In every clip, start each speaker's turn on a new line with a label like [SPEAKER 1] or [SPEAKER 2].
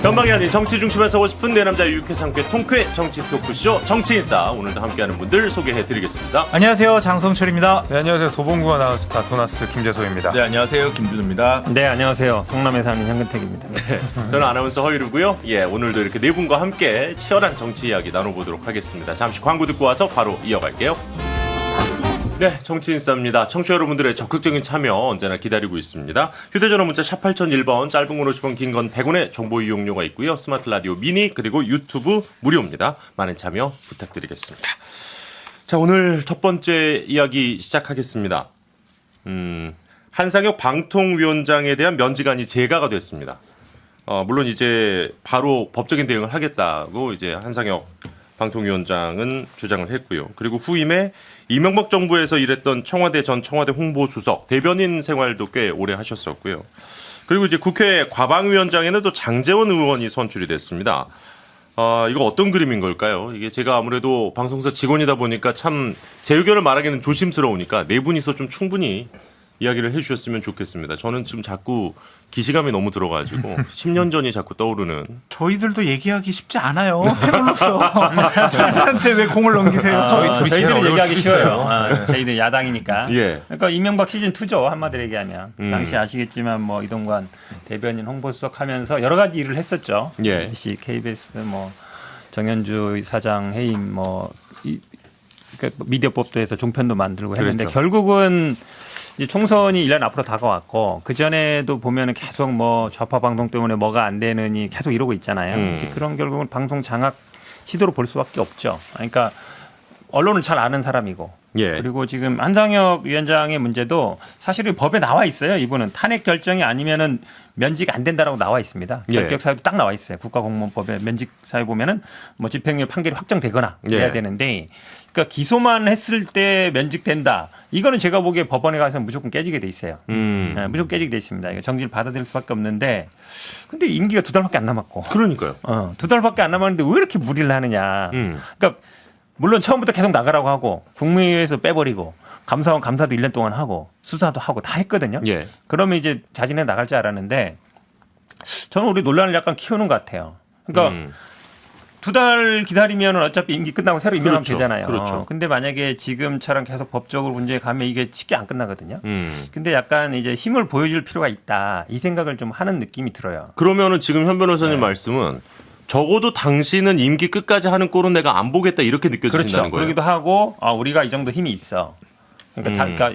[SPEAKER 1] 변방이 아닌 정치 중심에 서고 싶은 내 남자 유쾌상쾌 통쾌 정치 토크쇼 정치인싸. 오늘도 함께하는 분들 소개해드리겠습니다.
[SPEAKER 2] 안녕하세요, 장성철입니다.
[SPEAKER 3] 네, 안녕하세요. 도봉구 아나운스타 도나스 김재소입니다.
[SPEAKER 4] 네, 안녕하세요. 김준우입니다.
[SPEAKER 5] 네, 안녕하세요. 성남에 사는 현근택입니다.
[SPEAKER 1] 네, 저는 아나운서 허유루고요. 예, 오늘도 이렇게 네 분과 함께 치열한 정치 이야기 나눠보도록 하겠습니다. 잠시 광고 듣고 와서 바로 이어갈게요. 네, 정치인싸입니다. 청취자 여러분들의 적극적인 참여 언제나 기다리고 있습니다. 휴대전화 문자 샵 8001번, 짧은 건 50원, 긴 건 100원의 정보 이용료가 있고요. 스마트 라디오 미니 그리고 유튜브 무료입니다. 많은 참여 부탁드리겠습니다. 자, 오늘 첫 번째 이야기 시작하겠습니다. 한상혁 방통위원장에 대한 면직안이 제가가 됐습니다. 물론 이제 바로 법적인 대응을 하겠다고 이제 한상혁 방통위원장은 주장을 했고요. 그리고 후임에 이명박 정부에서 일했던 청와대 전 청와대 홍보수석, 대변인 생활도 꽤 오래 하셨었고요. 그리고 이제 국회 과방위원장에는 또 장제원 의원이 선출이 됐습니다. 이거 어떤 그림인 걸까요? 이게 제가 아무래도 방송사 직원이다 보니까 참 제 의견을 말하기는 조심스러우니까 네 분이서 좀 충분히 이야기를 해주셨으면 좋겠습니다. 저는 지금 자꾸 기시감이 너무 들어가지고 10년 전이 자꾸 떠오르는.
[SPEAKER 2] 저희들도 얘기하기 쉽지 않아요. 패널로서 저희한테 왜 공을 넘기세요?
[SPEAKER 5] 저희들은 얘기하기 쉬워요. 저희들 야당이니까.
[SPEAKER 1] 예.
[SPEAKER 5] 그러니까 이명박 시즌 2죠. 한마디로 얘기하면. 당시 아시겠지만 뭐 이동관 대변인 홍보수석 하면서 여러 가지 일을 했었죠.
[SPEAKER 1] 예.
[SPEAKER 5] MBC, KBS, 뭐 정현주 사장 해임, 그러니까 미디어법도 해서 종편도 만들고 했는데
[SPEAKER 1] 그랬죠.
[SPEAKER 5] 결국은 이제 총선이 1년 앞으로 다가왔고 그 전에도 보면은 계속 뭐 좌파 방송 때문에 뭐가 안 되느니 계속 이러고 있잖아요. 그런 결국은 방송 장악 시도로 볼 수밖에 없죠. 그러니까 언론을 잘 아는 사람이고
[SPEAKER 1] 예.
[SPEAKER 5] 그리고 지금 한상혁 위원장의 문제도 사실은 법에 나와 있어요. 이분은 탄핵 결정이 아니면은 면직 안 된다라고 나와 있습니다.
[SPEAKER 1] 예.
[SPEAKER 5] 결격 사유도 딱 나와 있어요. 국가공무원법에 면직 사유 보면은 뭐 집행유예 판결이 확정되거나
[SPEAKER 1] 예.
[SPEAKER 5] 해야 되는데. 그러니까 기소만 했을 때 면직된다. 이거는 제가 보기에 법원에 가서 무조건 깨지게 돼 있어요. 네, 무조건 깨지게 돼 있습니다. 이거 정지를 받아들일 수밖에 없는데, 근데 임기가 2달밖에 안 남았고.
[SPEAKER 1] 그러니까요.
[SPEAKER 5] 2달밖에 안 남았는데 왜 이렇게 무리를 하느냐. 그러니까 물론 처음부터 계속 나가라고 하고 국무회의에서 빼버리고 감사원 감사도 1년 동안 하고 수사도 하고 다 했거든요.
[SPEAKER 1] 예.
[SPEAKER 5] 그러면 이제 자진해 나갈 줄 알았는데 저는 우리 논란을 약간 키우는 것 같아요. 그러니까. 2달 기다리면 어차피 임기 끝나고 새로 임명하면
[SPEAKER 1] 그렇죠.
[SPEAKER 5] 되잖아요.
[SPEAKER 1] 그렇죠.
[SPEAKER 5] 근데 만약에 지금처럼 계속 법적으로 문제 가면 이게 쉽게 안 끝나거든요. 근데 약간 이제 힘을 보여줄 필요가 있다. 이 생각을 좀 하는 느낌이 들어요.
[SPEAKER 1] 그러면은 지금 현 변호사님 말씀은 적어도 당신은 임기 끝까지 하는 꼴은 내가 안 보겠다 이렇게 느껴지신다는
[SPEAKER 5] 그렇죠.
[SPEAKER 1] 거예요.
[SPEAKER 5] 그러기도 하고 우리가 이 정도 힘이 있어. 그러니까,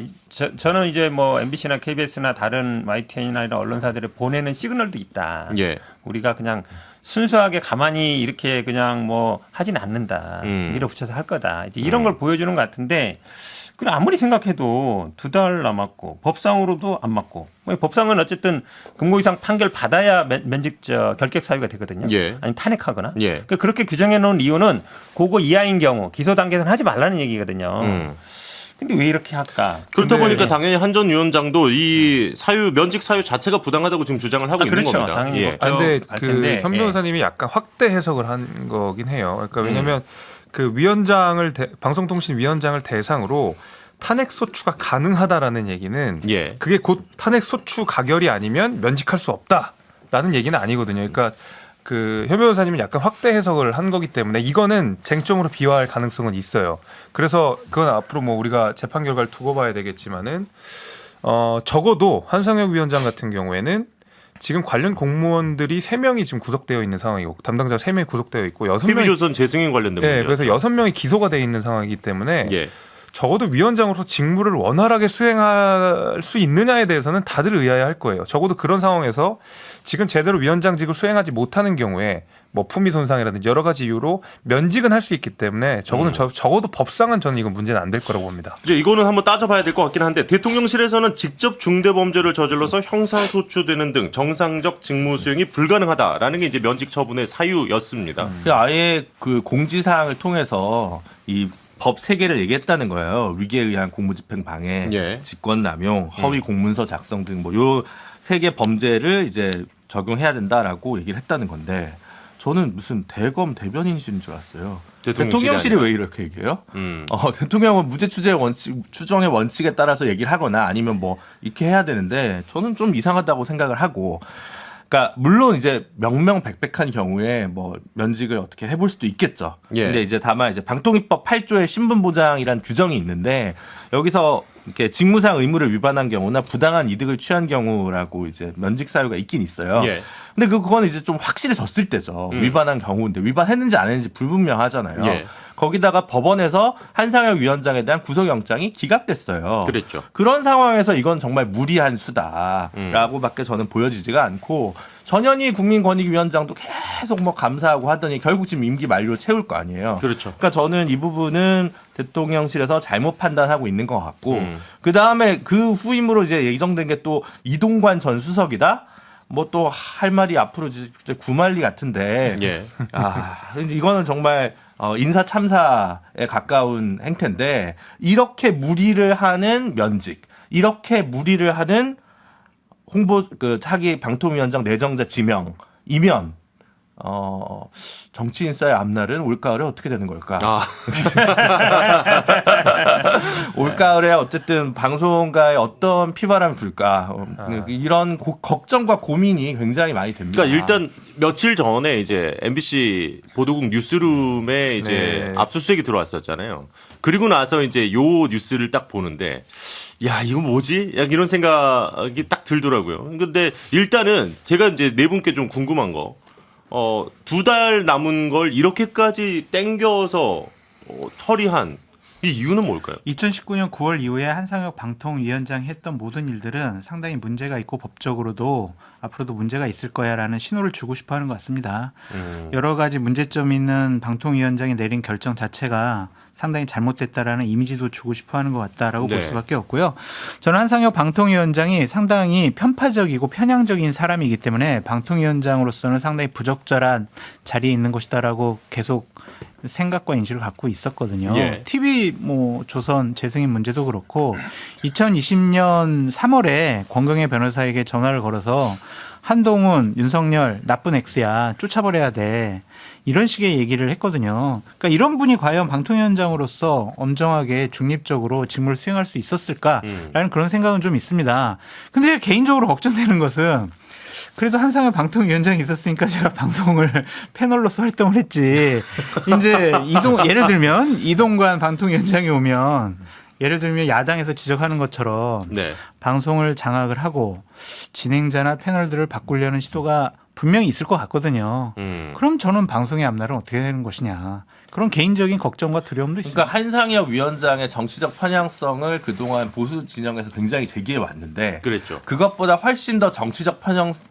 [SPEAKER 5] 저는 이제 뭐 MBC나 KBS나 다른 YTN이나 이런 언론사들을 보내는 시그널도 있다.
[SPEAKER 1] 예.
[SPEAKER 5] 우리가 그냥 순수하게 가만히 이렇게 그냥 뭐 하진 않는다. 밀어붙여서 할 거다. 이제 이런 걸 보여주는 것 같은데 그럼 아무리 생각해도 2달 남았고 법상으로도 안 맞고 법상은 어쨌든 금고 이상 판결 받아야 면직 결격 사유가 되거든요.
[SPEAKER 1] 예.
[SPEAKER 5] 아니 탄핵하거나.
[SPEAKER 1] 예.
[SPEAKER 5] 그러니까 그렇게 규정해 놓은 이유는 그거 이하인 경우 기소 단계에서는 하지 말라는 얘기거든요. 근데 왜 이렇게 할까?
[SPEAKER 1] 그렇다 보니까 당연히 한 전 위원장도 이 면직 사유 자체가 부당하다고 지금 주장을 하고 있는
[SPEAKER 5] 그렇죠.
[SPEAKER 1] 겁니다.
[SPEAKER 5] 당연히
[SPEAKER 1] 예.
[SPEAKER 3] 근데
[SPEAKER 5] 알 텐데,
[SPEAKER 3] 현 변호사님이 약간 확대 해석을 한 거긴 해요. 그러니까 왜냐하면 그 위원장을 방송통신위원장을 대상으로 탄핵 소추가 가능하다라는 얘기는
[SPEAKER 1] 예.
[SPEAKER 3] 그게 곧 탄핵 소추 가결이 아니면 면직할 수 없다라는 얘기는 아니거든요. 그러니까 그 현 변호사님은 약간 확대 해석을 한 거기 때문에 이거는 쟁점으로 비화할 가능성은 있어요. 그래서 그건 앞으로 뭐 우리가 재판 결과를 두고 봐야 되겠지만은 적어도 한상혁 위원장 같은 경우에는 지금 관련 공무원들이 3명이 지금 구속되어 있는 상황이고 담당자가 3명이 구속되어 있고 6명이
[SPEAKER 1] TV조선 재승인 관련된
[SPEAKER 3] 네,
[SPEAKER 1] 문제죠.
[SPEAKER 3] 그래서 6명이 기소가 되어 있는 상황이기 때문에
[SPEAKER 1] 예.
[SPEAKER 3] 적어도 위원장으로서 직무를 원활하게 수행할 수 있느냐에 대해서는 다들 의아해할 거예요. 적어도 그런 상황에서 지금 제대로 위원장직을 수행하지 못하는 경우에 뭐 품위 손상이라든지 여러 가지 이유로 면직은 할 수 있기 때문에 적어도 법상은 저는 이건 문제는 안 될 거라고 봅니다.
[SPEAKER 1] 이제 이거는 한번 따져봐야 될 것 같긴 한데 대통령실에서는 직접 중대범죄를 저질러서 형사소추되는 등 정상적 직무 수행이 불가능하다라는 게 이제 면직 처분의 사유였습니다.
[SPEAKER 4] 아예 그 공지사항을 통해서 이 법 3개를 얘기했다는 거예요. 위계에 의한 공무집행 방해,
[SPEAKER 1] 예.
[SPEAKER 4] 직권남용, 허위 공문서 작성 등 뭐 요 3개 범죄를 이제 적용해야 된다라고 얘기를 했다는 건데 저는 무슨 대검 대변인이신 줄 알았어요. 대통령실이 왜 이렇게 얘기해요? 대통령은 무죄 추정의 원칙에 따라서 얘기를 하거나 아니면 뭐 이렇게 해야 되는데 저는 좀 이상하다고 생각을 하고. 그러니까 물론 이제 명명백백한 경우에 뭐 면직을 어떻게 해볼 수도 있겠죠.
[SPEAKER 1] 예.
[SPEAKER 4] 근데 이제 다만 이제 방통위법 8조의 신분보장이란 규정이 있는데 여기서 이렇게 직무상 의무를 위반한 경우나 부당한 이득을 취한 경우라고 이제 면직 사유가 있긴 있어요.
[SPEAKER 1] 예.
[SPEAKER 4] 근데 그건 이제 좀 확실해졌을 때죠. 위반한 경우인데 위반했는지 안 했는지 불분명하잖아요.
[SPEAKER 1] 예.
[SPEAKER 4] 거기다가 법원에서 한상혁 위원장에 대한 구속영장이 기각됐어요.
[SPEAKER 1] 그랬죠.
[SPEAKER 4] 그런 상황에서 이건 정말 무리한 수다라고밖에 저는 보여지지가 않고 전현희 국민권익위원장도 계속 뭐 감사하고 하더니 결국 지금 임기 만료 채울 거 아니에요.
[SPEAKER 1] 그렇죠.
[SPEAKER 4] 그러니까 저는 이 부분은 대통령실에서 잘못 판단하고 있는 것 같고 그 다음에 그 후임으로 이제 예정된 게 또 이동관 전 수석이다. 뭐 또 할 말이 앞으로 진짜 구말리 같은데.
[SPEAKER 1] 예.
[SPEAKER 4] 이거는 정말 인사 참사에 가까운 행태인데 이렇게 무리를 하는 면직, 이렇게 무리를 하는 홍보 차기 방통위원장 내정자 지명이면 정치인사의 앞날은 올가을에 어떻게 되는 걸까? 올가을에 어쨌든 방송가에 어떤 피바람이 불까? 이런 걱정과 고민이 굉장히 많이 됩니다.
[SPEAKER 1] 그러니까 일단 며칠 전에 이제 MBC 보도국 뉴스룸에 이제
[SPEAKER 3] 네.
[SPEAKER 1] 압수수색이 들어왔었잖아요. 그리고 나서 이제 요 뉴스를 딱 보는데 야, 이거 뭐지? 약 이런 생각이 딱 들더라고요. 근데 일단은 제가 이제 네 분께 좀 궁금한 거. 2달 남은 걸 이렇게까지 땡겨서 처리한 이 이유는 뭘까요?
[SPEAKER 2] 2019년 9월 이후에 한상혁 방통위원장이 했던 모든 일들은 상당히 문제가 있고 법적으로도 앞으로도 문제가 있을 거야라는 신호를 주고 싶어하는 것 같습니다. 여러 가지 문제점 있는 방통위원장이 내린 결정 자체가 상당히 잘못됐다라는 이미지도 주고 싶어하는 것 같다라고
[SPEAKER 1] 네.
[SPEAKER 2] 볼 수밖에 없고요. 저는 한상혁 방통위원장이 상당히 편파적이고 편향적인 사람이기 때문에 방통위원장으로서는 상당히 부적절한 자리에 있는 것이다라고 계속 생각과 인식을 갖고 있었거든요.
[SPEAKER 1] 예.
[SPEAKER 2] TV 조선 재승인 문제도 그렇고 2020년 3월에 권경혜 변호사에게 전화를 걸어서 한동훈, 윤석열 나쁜 X야 쫓아버려야 돼. 이런 식의 얘기를 했거든요. 그러니까 이런 분이 과연 방통위원장으로서 엄정하게 중립적으로 직무를 수행할 수 있었을까라는 그런 생각은 좀 있습니다. 근데 제가 개인적으로 걱정되는 것은 그래도 한상혁 방통위원장이 있었으니까 제가 방송을 패널로서 활동을 했지. 이제 예를 들면 이동관 방통위원장이 오면 예를 들면 야당에서 지적하는 것처럼
[SPEAKER 1] 네.
[SPEAKER 2] 방송을 장악을 하고 진행자나 패널들을 바꾸려는 시도가 분명히 있을 것 같거든요. 그럼 저는 방송의 앞날은 어떻게 되는 것이냐. 그런 개인적인 걱정과 두려움도 있습니다.
[SPEAKER 4] 그러니까 한상혁 위원장의 정치적 편향성을 그동안 보수 진영에서 굉장히 제기해 왔는데
[SPEAKER 1] 그랬죠.
[SPEAKER 4] 그것보다 훨씬 더 정치적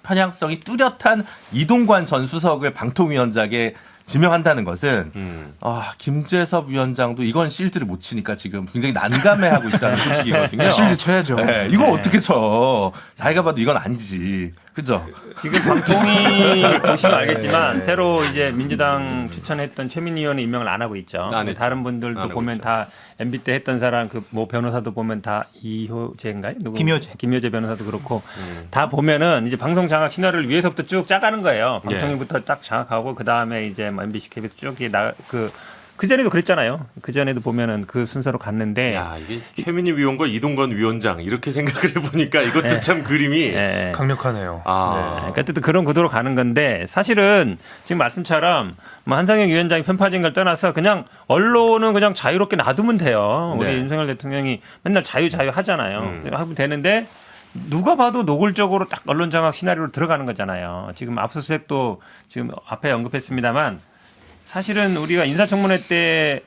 [SPEAKER 4] 편향성이 뚜렷한 이동관 전 수석을 방통위원장에 지명한다는 것은 김재섭 위원장도 이건 실드를 못 치니까 지금 굉장히 난감해하고 있다는 소식이거든요.
[SPEAKER 2] 실드 쳐야죠.
[SPEAKER 4] 네, 이거 어떻게 쳐? 자기가 봐도 이건 아니지. 그죠?
[SPEAKER 5] 지금 방통위 보시면 알겠지만 새로 이제 민주당 추천했던 최민희 의원은 임명을 안 하고 있죠.
[SPEAKER 1] 안 했죠.
[SPEAKER 5] 다른 분들도
[SPEAKER 1] 안 하고
[SPEAKER 5] 보면
[SPEAKER 1] 있죠.
[SPEAKER 5] 다 MB 때 했던 사람 변호사도 보면 다 이효재인가요? 누구? 김효재 변호사도 그렇고 다 보면은 이제 방송 장악 시나리오를 위에서부터 쭉 짜가는 거예요. 방통위부터 딱 장악하고 그 다음에 이제 MBC KBS 쭉 그 전에도 그랬잖아요. 그 전에도 보면은 그 순서로 갔는데.
[SPEAKER 1] 야, 이게 최민희 위원과 이동관 위원장 이렇게 생각을 해보니까 이것도 참 그림이
[SPEAKER 3] 강력하네요.
[SPEAKER 5] 그러니까 또 그런 구도로 가는 건데 사실은 지금 말씀처럼 뭐 한상혁 위원장이 편파적인 걸 떠나서 그냥 언론은 그냥 자유롭게 놔두면 돼요. 우리
[SPEAKER 1] 네.
[SPEAKER 5] 윤석열 대통령이 맨날 자유 하잖아요. 하면 되는데 누가 봐도 노골적으로 딱 언론 장악 시나리오로 들어가는 거잖아요. 지금 압수수색도 지금 앞에 언급했습니다만 사실은 우리가 인사청문회 때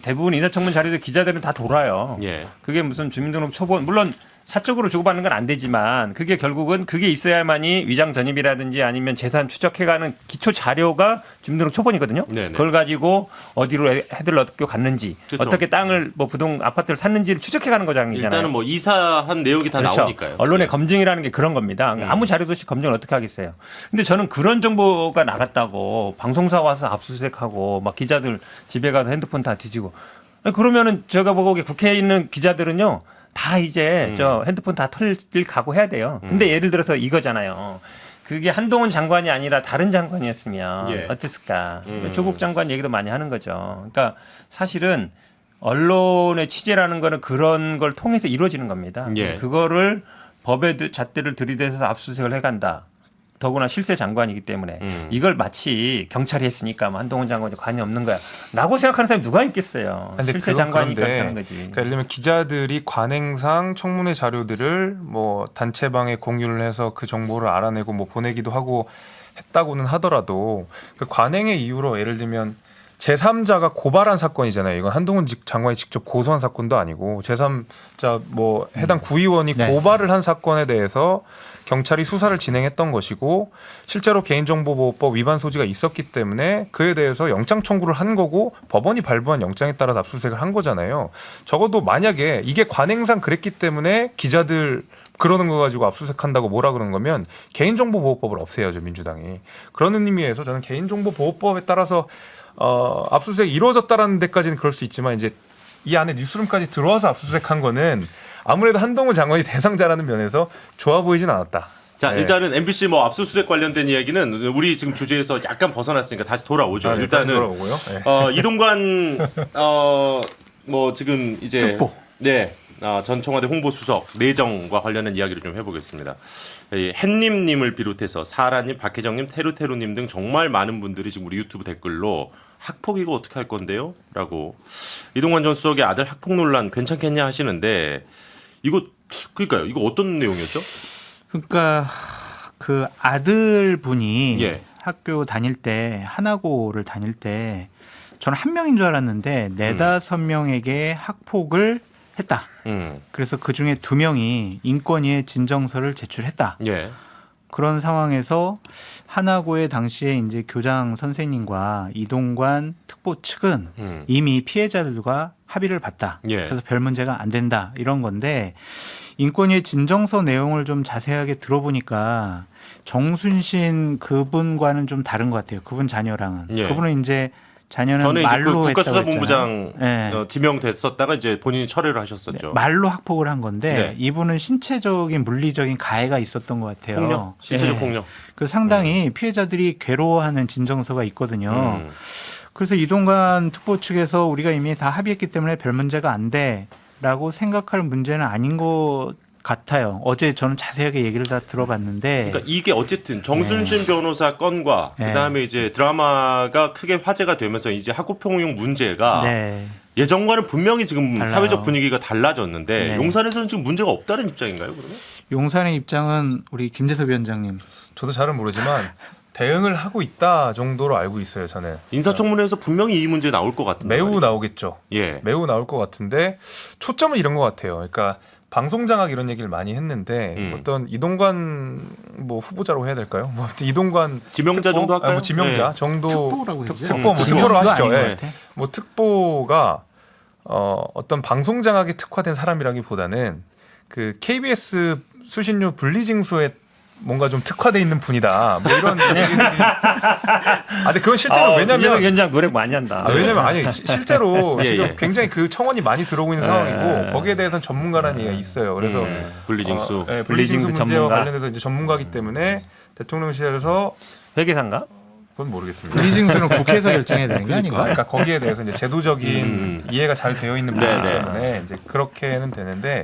[SPEAKER 5] 대부분 인사청문 자료도 기자들은 다 돌아요.
[SPEAKER 1] 예.
[SPEAKER 5] 그게 무슨 주민등록 초본 물론 사적으로 주고받는 건 안 되지만 그게 결국은 그게 있어야만이 위장 전입이라든지 아니면 재산 추적해가는 기초 자료가 주민등록 초본이거든요.
[SPEAKER 1] 네네.
[SPEAKER 5] 그걸 가지고 어디로 애들 어떻게 갔는지
[SPEAKER 1] 그렇죠.
[SPEAKER 5] 어떻게 땅을 아파트를 샀는지를 추적해가는 거잖아요.
[SPEAKER 1] 일단은 뭐 이사한 내용이 다
[SPEAKER 5] 그렇죠.
[SPEAKER 1] 나오니까요.
[SPEAKER 5] 언론의
[SPEAKER 1] 네.
[SPEAKER 5] 검증이라는 게 그런 겁니다. 아무 자료도 없이 검증을 어떻게 하겠어요. 근데 저는 그런 정보가 나갔다고 방송사 와서 압수수색하고 막 기자들 집에 가서 핸드폰 다 뒤지고 그러면은 제가 보고 국회에 있는 기자들은요. 다 이제 저 핸드폰 다 털릴 각오해야 돼요. 근데 예를 들어서 이거잖아요. 그게 한동훈 장관이 아니라 다른 장관이었으면
[SPEAKER 1] 예.
[SPEAKER 5] 어땠을까? 조국 장관 얘기도 많이 하는 거죠. 그러니까 사실은 언론의 취재라는 거는 그런 걸 통해서 이루어지는 겁니다.
[SPEAKER 1] 예.
[SPEAKER 5] 그거를 법의 잣대를 들이대서 압수수색을 해간다. 더구나 실세 장관이기 때문에 이걸 마치 경찰이 했으니까 뭐 한동훈 장관이 관이 없는 거야 라고 생각하는 사람이 누가 있겠어요.
[SPEAKER 3] 근데
[SPEAKER 5] 실세
[SPEAKER 3] 그건
[SPEAKER 5] 장관이니까
[SPEAKER 3] 그런데
[SPEAKER 5] 하는 거지.
[SPEAKER 3] 그러니까 예를 들면 기자들이 관행상 청문회 자료들을 뭐 단체방에 공유를 해서 그 정보를 알아내고 뭐 보내기도 하고 했다고는 하더라도 그 관행의 이유로 예를 들면 제3자가 고발한 사건이잖아요. 이건 한동훈 장관이 직접 고소한 사건도 아니고 제3자 뭐 해당 구의원이
[SPEAKER 2] 네.
[SPEAKER 3] 고발을 한 사건에 대해서 경찰이 수사를 진행했던 것이고 실제로 개인정보보호법 위반 소지가 있었기 때문에 그에 대해서 영장 청구를 한 거고 법원이 발부한 영장에 따라서 압수수색을 한 거잖아요. 적어도 만약에 이게 관행상 그랬기 때문에 기자들 그러는 거 가지고 압수수색한다고 뭐라 그런 거면 개인정보보호법을 없애야죠, 민주당이. 그런 의미에서 저는 개인정보보호법에 따라서 압수수색이 이루어졌다라는 데까지는 그럴 수 있지만 이제 이 안에 뉴스룸까지 들어와서 압수수색한 거는 아무래도 한동훈 장관이 대상자라는 면에서 좋아 보이진 않았다.
[SPEAKER 1] 자,
[SPEAKER 3] 네.
[SPEAKER 1] 일단은 MBC 뭐 압수수색 관련된 이야기는 우리 지금 주제에서 약간 벗어났으니까 다시 돌아오죠.
[SPEAKER 3] 네,
[SPEAKER 1] 일단은
[SPEAKER 3] 다시 돌아오고요. 네.
[SPEAKER 1] 이동관 뭐 지금 이제
[SPEAKER 2] 특보.
[SPEAKER 1] 네. 전 청와대 홍보수석 내정과 관련된 이야기를 좀 해보겠습니다. 햇님님을 비롯해서 사라님, 박혜정님, 테루테루님 등 정말 많은 분들이 지금 우리 유튜브 댓글로 학폭 이거 어떻게 할 건데요? 라고 이동관 전 수석의 아들 학폭 논란 괜찮겠냐 하시는데 그러니까요. 이거 어떤 내용이었죠?
[SPEAKER 2] 그러니까 그 아들분이
[SPEAKER 1] 예.
[SPEAKER 2] 학교 다닐 때 하나고를 다닐 때 저는 한 명인 줄 알았는데 4-5명에게 학폭을 했다. 그래서 그 중에 2명이 인권위에 진정서를 제출했다.
[SPEAKER 1] 예.
[SPEAKER 2] 그런 상황에서 하나고의 당시에 이제 교장 선생님과 이동관 특보 측은 이미 피해자들과 합의를 봤다.
[SPEAKER 1] 예.
[SPEAKER 2] 그래서 별 문제가 안 된다. 이런 건데 인권위의 진정서 내용을 좀 자세하게 들어보니까 정순신 그분과는 좀 다른 것 같아요. 그분 자녀랑은.
[SPEAKER 1] 예.
[SPEAKER 2] 그분은 이제 자녀는
[SPEAKER 1] 전에 이제 그
[SPEAKER 2] 말로
[SPEAKER 1] 국가수사본부장
[SPEAKER 2] 네.
[SPEAKER 1] 지명됐었다가 이제 본인이 철회를 하셨었죠.
[SPEAKER 2] 말로 학폭을 한 건데
[SPEAKER 1] 네.
[SPEAKER 2] 이분은 신체적인 물리적인 가해가 있었던 것 같아요.
[SPEAKER 1] 폭력, 신체적
[SPEAKER 2] 네.
[SPEAKER 1] 폭력.
[SPEAKER 2] 그 상당히 피해자들이 괴로워하는 진정서가 있거든요.
[SPEAKER 1] 음.
[SPEAKER 2] 그래서 이동관 특보 측에서 우리가 이미 다 합의했기 때문에 별 문제가 안 돼라고 생각할 문제는 아닌 것 같아요. 어제 저는 자세하게 얘기를 다 들어봤는데
[SPEAKER 1] 그러니까 이게 어쨌든 정순신 변호사 건과
[SPEAKER 2] 네.
[SPEAKER 1] 그다음에 이제 드라마가 크게 화제가 되면서 이제 학구평용 문제가
[SPEAKER 2] 네.
[SPEAKER 1] 예전과는 분명히 지금
[SPEAKER 2] 달라요.
[SPEAKER 1] 사회적 분위기가 달라졌는데
[SPEAKER 2] 네.
[SPEAKER 1] 용산에서는 지금 문제가 없다는 입장인가요, 그러면?
[SPEAKER 2] 용산의 입장은 우리 김재섭 위원장님.
[SPEAKER 3] 저도 잘은 모르지만 대응을 하고 있다 정도로 알고 있어요. 저는
[SPEAKER 1] 인사청문회에서 분명히 이 문제 나올 것 같은데.
[SPEAKER 3] 매우
[SPEAKER 1] 말이죠.
[SPEAKER 3] 나오겠죠.
[SPEAKER 1] 예.
[SPEAKER 3] 매우 나올 것 같은데 초점은 이런 것 같아요. 그러니까 방송장악 이런 얘기를 많이 했는데 어떤 이동관 뭐 후보자라고 해야 될까요? 뭐 아무튼 이동관
[SPEAKER 1] 지명자
[SPEAKER 3] 특보?
[SPEAKER 1] 정도 할까요?
[SPEAKER 3] 뭐 지명자
[SPEAKER 1] 네.
[SPEAKER 3] 정도
[SPEAKER 2] 특보라고 해야죠.
[SPEAKER 3] 특보 뭐
[SPEAKER 2] 지명도
[SPEAKER 3] 특보로 하시죠.
[SPEAKER 2] 아닌 것
[SPEAKER 3] 예.
[SPEAKER 2] 같아.
[SPEAKER 3] 뭐 특보가 어떤 방송장악에 특화된 사람이라기보다는 그 KBS 수신료 분리징수에 뭔가 좀 특화돼 있는 분이다. 뭐 이런 얘기들이. 근데 그건 실제로 왜냐면
[SPEAKER 5] 위원장 노래 많이 한다.
[SPEAKER 3] 왜냐면 아니 실제로
[SPEAKER 1] 예,
[SPEAKER 3] 지금
[SPEAKER 1] 예.
[SPEAKER 3] 굉장히 그 청원이 많이 들어오고 있는 상황이고 거기에 대해서는 전문가라는 얘기가 있어요. 그래서
[SPEAKER 1] 분리징수.
[SPEAKER 3] 분리징수
[SPEAKER 5] 분리징수
[SPEAKER 3] 문제와
[SPEAKER 5] 전문가.
[SPEAKER 3] 관련해서 이제 전문가이기 때문에 대통령실에서
[SPEAKER 5] 회계사인가?
[SPEAKER 3] 그건 모르겠습니다.
[SPEAKER 2] 분리징수는 국회에서 결정해야 되는 게 아닌가?
[SPEAKER 3] 그러니까 거기에 대해서 이제 제도적인 이해가 잘 되어 있는 분이기
[SPEAKER 1] 네, 네.
[SPEAKER 3] 때문에 이제 그렇게는 되는데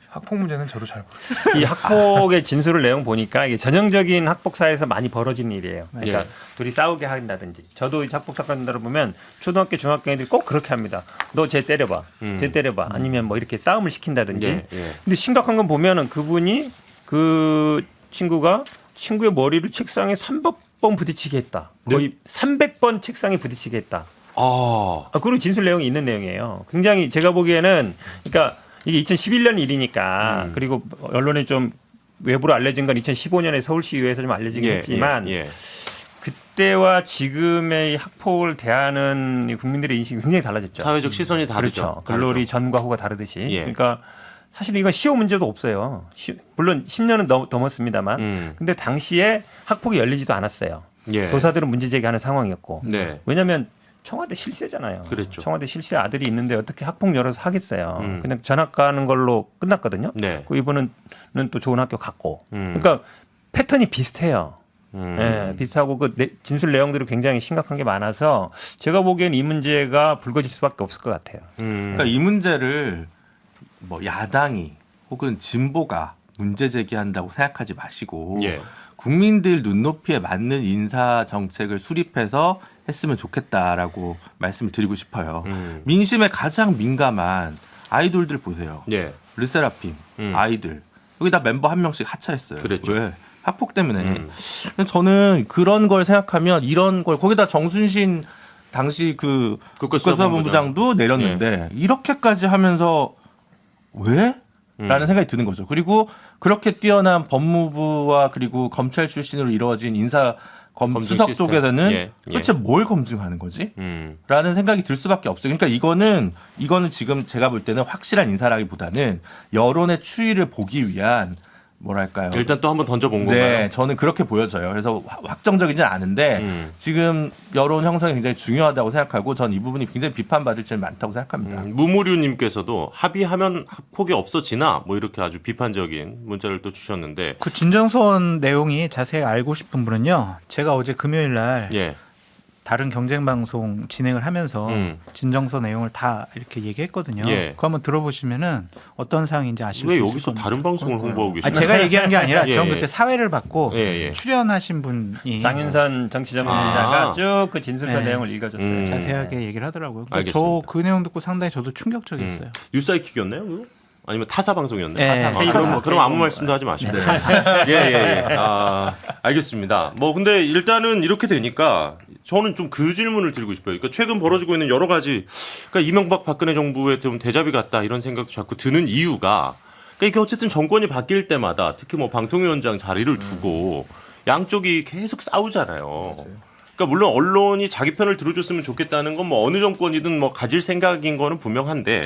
[SPEAKER 3] 학폭 문제는 저도 잘 모르겠어요.
[SPEAKER 5] 이 학폭의 진술을 내용 보니까 이게 전형적인 학폭 사회에서 많이 벌어지는 일이에요. 그러니까
[SPEAKER 1] 예.
[SPEAKER 5] 둘이 싸우게 한다든지. 저도 이제 학폭 사건들을 보면 초등학교, 중학교 애들이 꼭 그렇게 합니다. 너 쟤 때려봐, 쟤 때려봐. 아니면 뭐 이렇게 싸움을 시킨다든지.
[SPEAKER 1] 예, 예.
[SPEAKER 5] 근데 심각한 건 보면은 그분이 그 친구가 친구의 머리를 책상에 300번 부딪히게 했다. 거의 300번 책상에 부딪히게 했다. 그리고 진술 내용이 있는 내용이에요. 굉장히 제가 보기에는 그러니까 이게 2011년 일이니까 그리고 언론에 좀 외부로 알려진 건 2015년에 서울시의회에서 좀 알려지긴 했지만
[SPEAKER 1] 예.
[SPEAKER 5] 그때와 지금의 이 학폭을 대하는 이 국민들의 인식이 굉장히 달라졌죠.
[SPEAKER 1] 사회적 시선이 다르죠.
[SPEAKER 5] 그렇죠. 글로리 전과 후가 다르듯이.
[SPEAKER 1] 예.
[SPEAKER 5] 그러니까 사실 이건 시효 문제도 없어요. 물론 10년은 넘었습니다만 근데 당시에 학폭이 열리지도 않았어요.
[SPEAKER 1] 예.
[SPEAKER 5] 교사들은 문제 제기하는 상황이었고.
[SPEAKER 1] 네.
[SPEAKER 5] 왜냐하면 청와대 실세잖아요.
[SPEAKER 1] 그랬죠.
[SPEAKER 5] 청와대 실세 아들이 있는데 어떻게 학폭 열어서 하겠어요. 그냥 전학 가는 걸로 끝났거든요.
[SPEAKER 1] 네.
[SPEAKER 5] 그 이분은 또 좋은 학교 갔고. 그러니까 패턴이 비슷해요. 예, 비슷하고 그 진술 내용들이 굉장히 심각한 게 많아서 제가 보기엔 이 문제가 불거질 수밖에 없을 것 같아요.
[SPEAKER 4] 그러니까 이 문제를 뭐 야당이 혹은 진보가 문제 제기한다고 생각하지 마시고
[SPEAKER 1] 예.
[SPEAKER 4] 국민들 눈높이에 맞는 인사 정책을 수립해서 했으면 좋겠다라고 말씀을 드리고 싶어요. 민심에 가장 민감한 아이돌들 보세요.
[SPEAKER 1] 예.
[SPEAKER 4] 르세라핌, 아이들 여기다 멤버 한 명씩 하차했어요.
[SPEAKER 1] 그랬죠.
[SPEAKER 4] 왜? 학폭 때문에. 저는 그런 걸 생각하면 이런 걸 거기다 정순신 당시 그 국가수사본부장도 내렸는데 이렇게까지 하면서 왜? 라는 생각이 드는 거죠. 그리고 그렇게 뛰어난 법무부와 그리고 검찰 출신으로 이루어진 인사 수석
[SPEAKER 1] 시스템.
[SPEAKER 4] 쪽에서는
[SPEAKER 1] 예.
[SPEAKER 4] 도대체 뭘 검증하는 거지?
[SPEAKER 1] 음.
[SPEAKER 4] 라는 생각이 들 수밖에 없어요. 그러니까 이거는 지금 제가 볼 때는 확실한 인사라기보다는 여론의 추이를 보기 위한 뭐랄까요?
[SPEAKER 1] 일단 또 한번 던져본
[SPEAKER 4] 네,
[SPEAKER 1] 건가요?
[SPEAKER 4] 저는 그렇게 보여져요. 그래서 확정적이진 않은데 지금 여론 형성이 굉장히 중요하다고 생각하고 전 이 부분이 굉장히 비판받을 점이 많다고 생각합니다.
[SPEAKER 1] 무무류님께서도 합의하면 학폭이 없어지나 뭐 이렇게 아주 비판적인 문자를 또 주셨는데
[SPEAKER 2] 그 진정선 내용이 자세히 알고 싶은 분은요. 제가 어제 금요일 날
[SPEAKER 1] 예.
[SPEAKER 2] 다른 경쟁 방송 진행을 하면서 진정서 내용을 다 이렇게 얘기했거든요.
[SPEAKER 1] 예.
[SPEAKER 2] 그거 한번 들어보시면은 어떤 사항인지 아실 수
[SPEAKER 1] 왜
[SPEAKER 2] 있을
[SPEAKER 1] 여기서
[SPEAKER 2] 겁니다.
[SPEAKER 1] 다른 방송을 홍보하고 계시나요?
[SPEAKER 2] 제가 얘기한 게 아니라
[SPEAKER 1] 예,
[SPEAKER 2] 전
[SPEAKER 1] 예.
[SPEAKER 2] 그때 사회를 받고
[SPEAKER 1] 예, 예.
[SPEAKER 2] 출연하신 분이
[SPEAKER 5] 장윤선 정치전문기자가
[SPEAKER 1] 아.
[SPEAKER 5] 쭉 그 진술서
[SPEAKER 2] 네.
[SPEAKER 5] 내용을 읽어줬어요.
[SPEAKER 2] 자세하게 얘기를 하더라고요.
[SPEAKER 1] 알겠습니다.
[SPEAKER 2] 저 그 내용 듣고 상당히 저도 충격적이었어요.
[SPEAKER 1] 뉴사이킥이었나요? 그거? 아니면 타사 방송이었나요?
[SPEAKER 2] 네.
[SPEAKER 1] 타사.
[SPEAKER 2] K본부,
[SPEAKER 1] 그럼 아무 말씀도 하지 마시고. 예. 알겠습니다. 뭐 근데 일단은 이렇게 되니까 저는 좀 그 질문을 드리고 싶어요. 그러니까 최근 벌어지고 있는 여러 가지 그러니까 이명박 박근혜 정부의 좀 대잡이 같다 이런 생각도 자꾸 드는 이유가 그러니까 이게 어쨌든 정권이 바뀔 때마다 특히 뭐 방통위원장 자리를 두고 양쪽이 계속 싸우잖아요. 그러니까 물론 언론이 자기 편을 들어줬으면 좋겠다는 건 뭐 어느 정권이든 뭐 가질 생각인 거는 분명한데